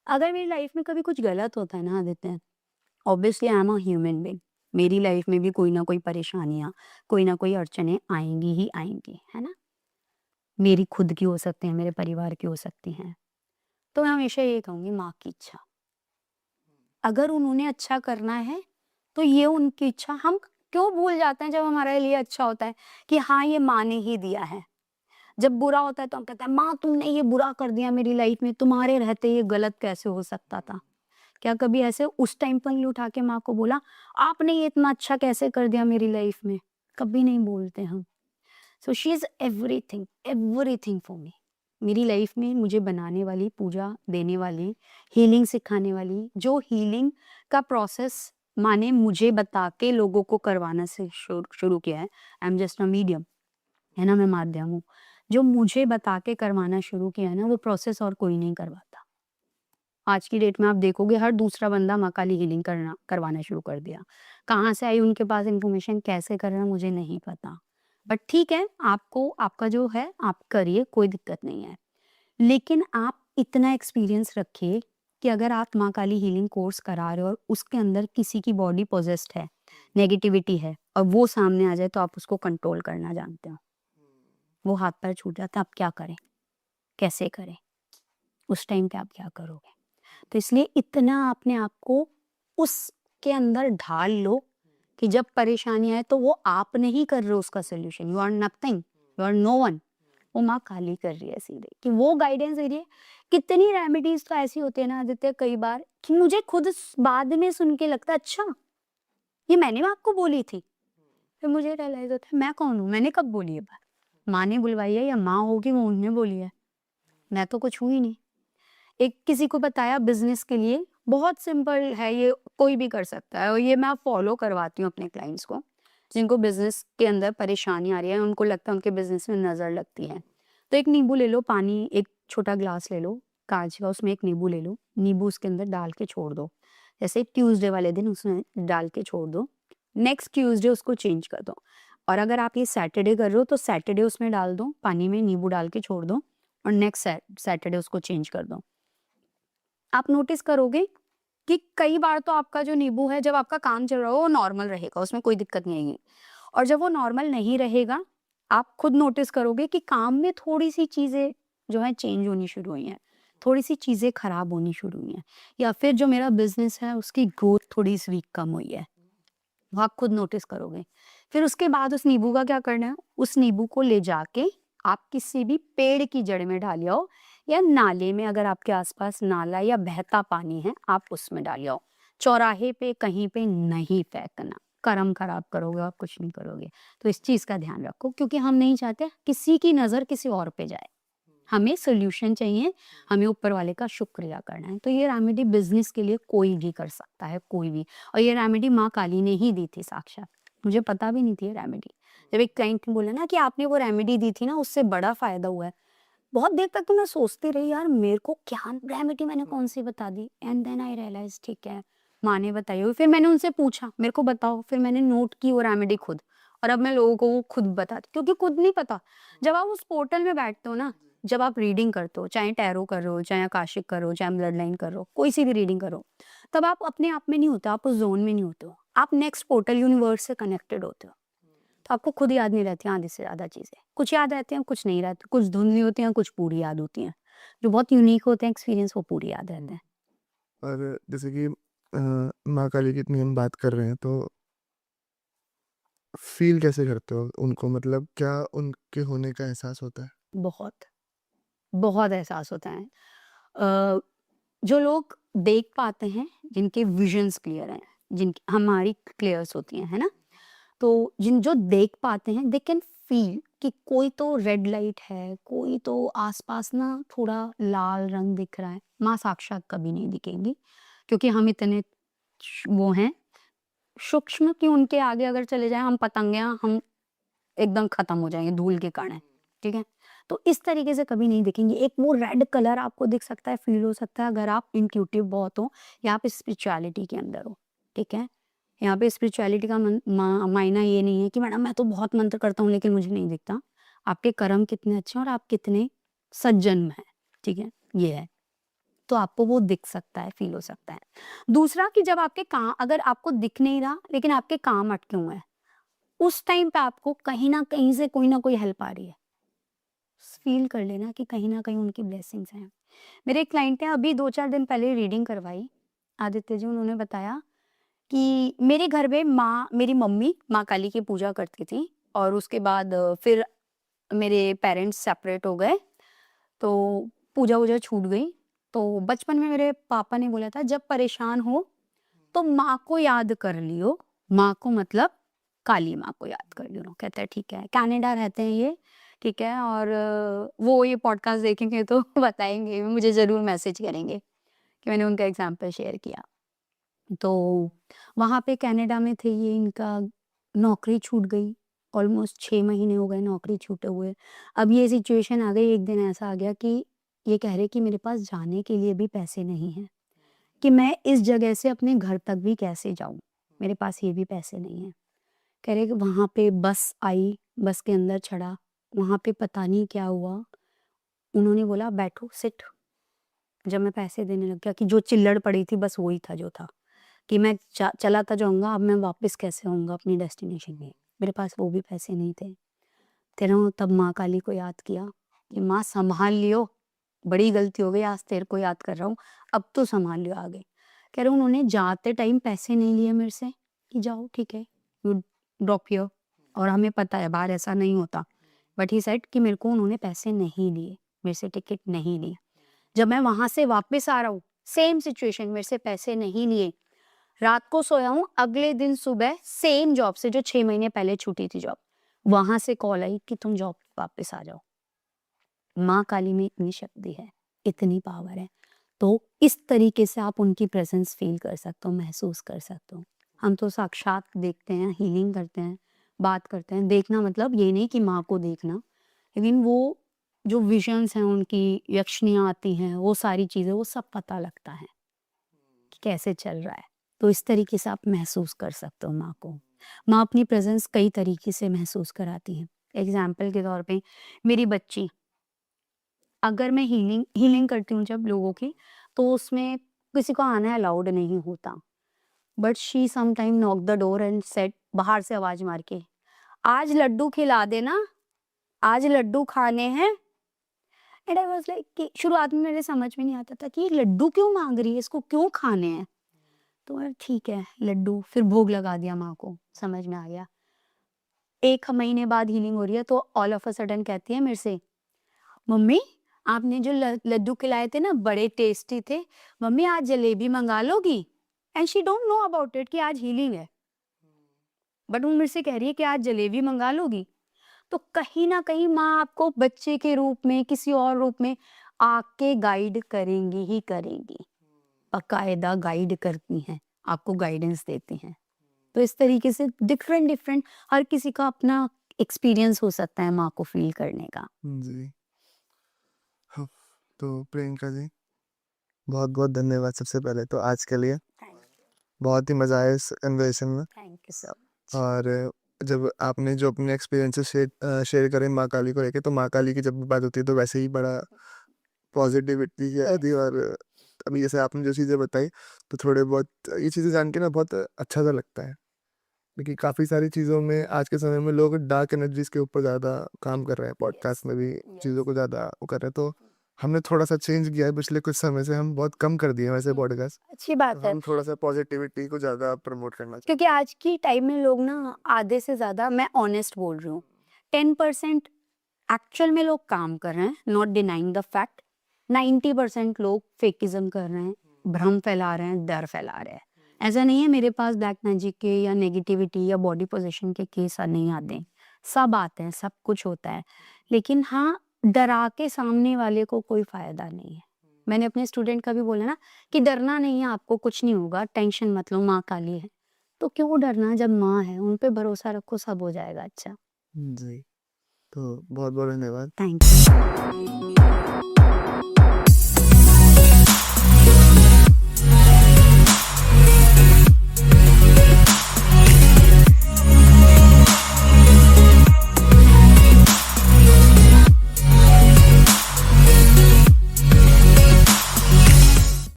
अगर मेरी लाइफ में कभी कुछ गलत होता है ना Aditya, obviously I am a human being, मेरी लाइफ में भी कोई ना कोई परेशानियाँ, कोई ना कोई अड़चनें आएँगी ही आएँगी, है ना? मेरी खुद की हो सकती हैं, मेरे परिवार की हो सकती हैं। तो मैं हमेशा ये कहूँगी, माँ की इच्छा। अगर उन्होंने अच्छा करना है, तो ये उनकी इच्छा। हम क्यों भूल जाते हैं जब हमारे लिए अच्छा होता है कि हाँ, ये माँ ने ही दिया है। जब बुरा होता है तो हम कहते हैं, माँ तुमने ये बुरा कर दिया मेरी लाइफ में, तुम्हारे रहते ये गलत कैसे हो सकता था? क्या कभी ऐसे उस टाइम पर नहीं उठा के माँ को बोला, आपने ये इतना अच्छा कैसे कर दिया मेरी लाइफ में? कभी नहीं बोलते हम। So she is everything, everything for me. मेरी लाइफ में मुझे बनाने वाली, पूजा देने वाली, हीलिंग सिखाने वाली, जो हीलिंग का प्रोसेस माने मुझे बता के लोगों को करवाना से शुरू किया है। I am just a medium, है ना, मैं माध्यम हूँ। जो मुझे बता के करवाना शुरू किया है ना, वो प्रोसेस और कोई नहीं करवाता। आज की डेट में आप देखोगे हर दूसरा बंदा माँ काली हीलिंग करवाना शुरू कर दिया। कहाँ से आई उनके पास इन्फॉर्मेशन, कैसे कर रहे हैं मुझे नहीं पता। बट ठीक है, आपको आपका जो है आप करिए, कोई दिक्कत नहीं है। लेकिन आप इतना एक्सपीरियंस रखिए कि अगर आप माँ काली हीलिंग कोर्स करा रहे हो और उसके अंदर किसी की बॉडी पॉजेस्ड है, नेगेटिविटी है और वो सामने आ जाए तो आप उसको कंट्रोल करना जानते हो। वो हाथ पैर छूट जाता है, आप क्या करें? कैसे करें? उस टाइम पे आप क्या करोगे? तो इसलिए इतना अपने आप को उसके अंदर ढाल लो कि जब परेशानी आए तो वो आप नहीं कर रहे हो उसका solution, you are nothing, you are no one. वो माँ काली कर रही है सीधे, कि वो गाइडेंस दे रही है। कितनी रेमेडीज तो ऐसी होती है ना आदित्य, कई बार कि मुझे खुद बाद में सुन के लगता है, अच्छा ये मैंने आपको बोली थी। फिर मुझे रियलाइज होता है, मैं कौन हूँ, मैंने कब बोली ये बात? माँ ने बुलवाई है या माँ होगी वो उन्होंने बोली है? मैं तो कुछ हूँ ही नहीं। एक किसी को बताया बिज़नेस के लिए, बहुत सिंपल है ये, कोई भी कर सकता है और ये मैं फॉलो करवाती हूँ अपने क्लाइंट्स को, जिनको बिज़नेस के अंदर परेशानी आ रही है, उनको लगता है उनके बिज़नेस में नज़र लगती है। तो एक नींबू ले लो, पानी एक छोटा ग्लास ले लो काँच का, उसमें एक नींबू ले लो, नींबू उसके अंदर डाल के छोड़ दो। जैसे ट्यूसडे वाले दिन उसमें डाल के छोड़ दो, नेक्स्ट ट्यूसडे उसको चेंज कर दो। और अगर आप ये सैटरडे कर रहे हो तो सैटरडे उसमें डाल दो, पानी में नींबू डाल के छोड़ दो और नेक्स्ट सैटरडे उसको चेंज कर दो। आप नोटिस करोगे कि कई बार तो आपका जो नींबू है, जब आपका काम चल रहा हो वो नॉर्मल रहेगा, उसमें कोई दिक्कत नहीं आएगी। और जब वो नॉर्मल नहीं रहेगा, आप खुद नोटिस करोगे कि काम में थोड़ी-सी चीज़ें जो हैं चेंज होनी शुरू हुई हैं, थोड़ी-सी चीज़ें खराब होनी शुरू हुई हैं, या फिर जो मेरा बिज़नेस है उसकी ग्रोथ थोड़ी-सी वीक कम हुई है। वो आप खुद नोटिस करोगे। फिर उसके बाद उस नींबू का क्या करना है, उस नींबू को ले जाके आप किसी भी पेड़ की जड़ में डाल आओ, या नाले में, अगर आपके आसपास नाला या बहता पानी है आप उसमें डाल आओ। चौराहे पे कहीं पे नहीं फेंकना, कर्म खराब करोगे, आप कुछ नहीं करोगे। तो इस चीज़ का ध्यान रखो, क्योंकि हम नहीं चाहते किसी की नज़र किसी और पे जाए। हमें सोल्यूशन चाहिए, हमें ऊपर वाले का शुक्रिया करना है। तो ये रेमेडी बिज़नेस के लिए कोई भी कर सकता है, कोई भी। और ये रेमेडी माँ काली ने ही दी थी साक्षात, मुझे पता भी नहीं थी ये रेमेडी। जब एक क्लाइंट ने बोला ना कि आपने वो रेमेडी दी थी ना, उससे बड़ा फ़ायदा हुआ है। बहुत देर तक तो मैं सोचती रही, यार मेरे को क्या रेमेडी मैंने कौन-सी बता दी? एंड देन आई रियलाइज़ ठीक है, माँ ने बताई होगी। फिर मैंने उनसे पूछा, मेरे को बताओ, फिर मैंने नोट की वो रेमेडी खुद, और अब मैं लोगों को वो खुद बताती, क्योंकि खुद नहीं पता। जब आप उस पोर्टल में बैठते हो ना, जब आप रीडिंग करते हो, चाहे टैरो कर रहे हो, चाहे आकाशिक कर रहे हो, चाहे ब्लड लाइन कर रहे हो, कोई सी भी रीडिंग कर रहे हो, तब आप अपने आप में नहीं होते, आप उस ज़ोन में नहीं होते हो। आप नेक्स्ट पोर्टल यूनिवर्स से कनेक्टेड होते हो। तो आपको खुद याद नहीं रहती आधी से ज़्यादा चीज़ें। कुछ याद रहती हैं, कुछ नहीं रहती, कुछ धुंधली होती हैं, कुछ पूरी याद होती हैं। जो बहुत यूनिक होते हैं एक्सपीरियंस, वो पूरी याद रहते हैं। और जैसे कि माँ काली की इतनी हम बात कर रहे हैं, तो फ़ील कैसे करते हो उनको? मतलब क्या उनके होने का एहसास होता है? बहुत, बहुत एहसास होता है। अ, जो लोग देख पाते हैं, जिनके विज़न्स क्लियर हैं, जिनकी हमारी क्लियर्स होती हैं, है ना? तो जो देख पाते हैं, दे कैन फ़ील कि कोई तो रेड लाइट है, कोई तो आस-पास ना थोड़ा लाल रंग दिख रहा है। माँ साक्षात कभी नहीं दिखेंगी, क्योंकि हम इतने वो हैं सूक्ष्म कि उनके आगे अगर चले जाएँ हम पतंगियाँ, हम एकदम खत्म हो जाएँगे धूल के कण हैं, ठीक है? तो इस तरीके से कभी नहीं दिखेंगी। एक वो रेड कलर आपको दिख सकता है, फ़ील हो सकता है, अगर आप इंट्यूटिव बहुत हो या आप स्पिरिचुअलिटी के अंदर हो, ठीक है? यहाँ पे स्पिरिचुअलिटी का मायना ये नहीं है कि मैडम मैं तो बहुत मंत्र करता हूँ लेकिन मुझे नहीं दिखता। आपके कर्म कितने अच्छे हैं और आप कितने सज्जन हैं, ठीक है? ये है। तो आपको वो दिख सकता है, फ़ील हो सकता है। दूसरा कि जब आपके अगर आपको दिख नहीं रहा लेकिन आपके काम अटके हुए हैं, उस टाइम पे आपको कहीं न कहीं से कोई न कोई हेल्प आ रही है। फ़ील कर लेना कि कहीं न कहीं उनकी ब्लेसिंग्स हैं। मेरे एक क्लाइंट ने अभी 2-4 दिन पहले रीडिंग करवाई, आदित्य जी, उन्होंने बताया कि मेरे घर में मेरी मम्मी माँ काली की पूजा करती थी, और उसके बाद फिर मेरे पेरेंट्स सेपरेट हो गए, तो पूजा-वूजा छूट गई। तो बचपन में मेरे पापा ने बोला था, जब परेशान हो तो माँ को याद कर लियो, माँ को मतलब काली माँ को याद कर लियो। कहता है ठीक है, कनाडा रहते हैं ये, ठीक है, और वो ये पॉडकास्ट देखेंगे तो बताएँगे, मुझे ज़रूर मैसेज करेंगे कि मैंने उनका एग्ज़ाम्पल शेयर किया। तो वहाँ पे कनाडा में थे ये, इनका नौकरी छूट गई, ऑलमोस्ट 6 महीने हो गए नौकरी छूटे हुए। अब ये सिचुएशन आ गई, एक दिन ऐसा आ गया कि ये कह रहे कि मेरे पास जाने के लिए भी पैसे नहीं हैं, कि मैं इस जगह से अपने घर तक भी कैसे जाऊँ? मेरे पास ये भी पैसे नहीं हैं। कह रहे कि वहाँ पे बस आई, बस के अंदर चढ़ा, वहाँ पे पता नहीं क्या हुआ, उन्होंने बोला बैठो, सिट। जब मैं पैसे देने लग गया कि जो चिल्लड़ पड़ी थी बस वही था जो था, कि मैं चलाता जाऊँगा, अब मैं वापस कैसे आऊँगा अपनी डेस्टिनेशन पे? मेरे पास वो भी पैसे नहीं थे। तेरा तब माँ काली को याद किया कि माँ सँभाल लियो, बड़ी गलती हो गई, आज तेरे को याद कर रहा हूँ, अब तो सँभाल लियो आगे। कह रहे उन्होंने जाते टाइम पैसे नहीं लिए मेरे से कि जाओ ठीक है, यू ड्रॉप हियर, और हमें पता है बाहर ऐसा नहीं होता। बट ही सेड कि मेरे को उन्होंने पैसे नहीं लिए, मेरे से टिकट नहीं लिए। जब मैं वहाँ से वापस आ रहा हूँ, सेम सिचुएशन, मेरे से पैसे नहीं लिए, रात को सोया हूँ, अगले दिन सुबह सेम जॉब से जो 6 महीने पहले छूटी थी जॉब, वहाँ से कॉल आई कि तुम जॉब पे वापस आ जाओ। माँ काली में इतनी शक्ति है, इतनी पावर है। तो इस तरीके से आप उनकी प्रेज़ेंस फ़ील कर सकते हो, महसूस कर सकते हो। हम तो साक्षात देखते हैं, हीलिंग करते हैं, बात करते हैं। देखना मतलब ये नहीं कि माँ को देखना, लेकिन वो जो विज़न्स हैं उनकी, यक्षिणियाँ आती हैं, वो सारी चीज़ें, वो सब पता लगता है कि कैसे चल रहा है। तो इस तरीके से आप महसूस कर सकते हो माँ को। माँ अपनी प्रेज़ेंस कई तरीके से महसूस कराती हैं। एग्ज़ाम्पल के तौर पे मेरी बच्ची, अगर मैं हीलिंग करती हूँ जब लोगों की, तो उसमें किसी को आना अलाउड नहीं होता। But she sometime knock the door and said, बाहर से आवाज़ मार के, "आज लड्डू खिला देना, आज लड्डू खाने हैं।" एंड आई वाज़ लाइक कि शुरुआत में मेरे समझ में नहीं आता था कि ये लड्डू क्यों माँग रही है, इसको क्यों खाने हैं? तो मैं ठीक है, लड्डू, फिर भोग लगा दिया माँ को, समझ में आ गया। 1 महीने बाद हीलिंग हो रही है, तो ऑल ऑफ अ सडन कहती है मेरे से, "मम्मी, आपने जो लड्डू खिलाए थे ना बड़े टेस्टी थे, मम्मी आज जलेबी मंगा लोगी?" And she don't know about it कि आज हीलिंग है, बट वो मेरे से कह रही है कि आज जलेबी मंगा लोगी? तो कहीं ना कहीं माँ आपको बच्चे के रूप में किसी और रूप में आके गाइड करेंगी ही करेंगी, बाकायदा गाइड करती हैं, आपको गाइडेंस देती हैं। तो इस तरीके से डिफरेंट डिफरेंट हर किसी का अपना एक्सपीरियंस हो सकता है माँ को फील करने का। जी। हाँ, तो प्रियंका जी, बहुत-बहुत धन्यवाद सबसे पहले तो आज के लिए। थैंक बहुत ही मज़ा आया इस कन्वर्सेशन में। You so much. और जब आपने जो अपने एक्सपीरियंसेस शेयर करे माँ काली को लेके, तो माँ काली की जब भी बात होती है तो वैसे ही बड़ा पॉजिटिविटी है आदि। और अभी जैसे आपने जो चीज़ें बताई, तो थोड़े बहुत ये चीज़ें जान के ना बहुत अच्छा सा लगता है, क्योंकि काफ़ी सारी चीज़ों में आज के समय में लोग डार्क एनर्जीज के ऊपर ज़्यादा काम कर रहे हैं, पॉडकास्ट में भी चीज़ों को ज़्यादा वो कर रहे हैं। तो हमने थोड़ा सा चेंज किया है पिछले कुछ समय से, हम बहुत कम कर दिए हैं वैसे पॉडकास्ट। अच्छी तो बात है, हम थोड़ा सा पॉजिटिविटी को ज़्यादा प्रमोट करना चाहते क्योंकि आज की टाइम में लोग ना आधे से ज्यादा, मैं ऑनेस्ट बोल रही हूँ, 10% एक्चुअल में लोग काम कर रहे हैं, नॉट डिनाइंग द फैक्ट। 90% लोग फेकिज्म कर रहे हैं, भ्रम फैला रहे हैं, डर फैला रहे हैं। ऐसा नहीं है मेरे पास ब्लैक मैजिक के या नेगेटिविटी या बॉडी पोजीशन के केस नहीं आते, सब आते हैं, सब कुछ होता है। लेकिन हाँ, डरा के सामने वाले को कोई फायदा नहीं है। मैंने अपने स्टूडेंट का भी बोला ना कि डरना नहीं है, आपको कुछ नहीं होगा, टेंशन मत लो, माँ काली है। तो क्यों डरना, जब माँ है उन पे भरोसा रखो, सब हो जाएगा अच्छा। हैं। जी, तो बहुत-बहुत धन्यवाद। Thank you.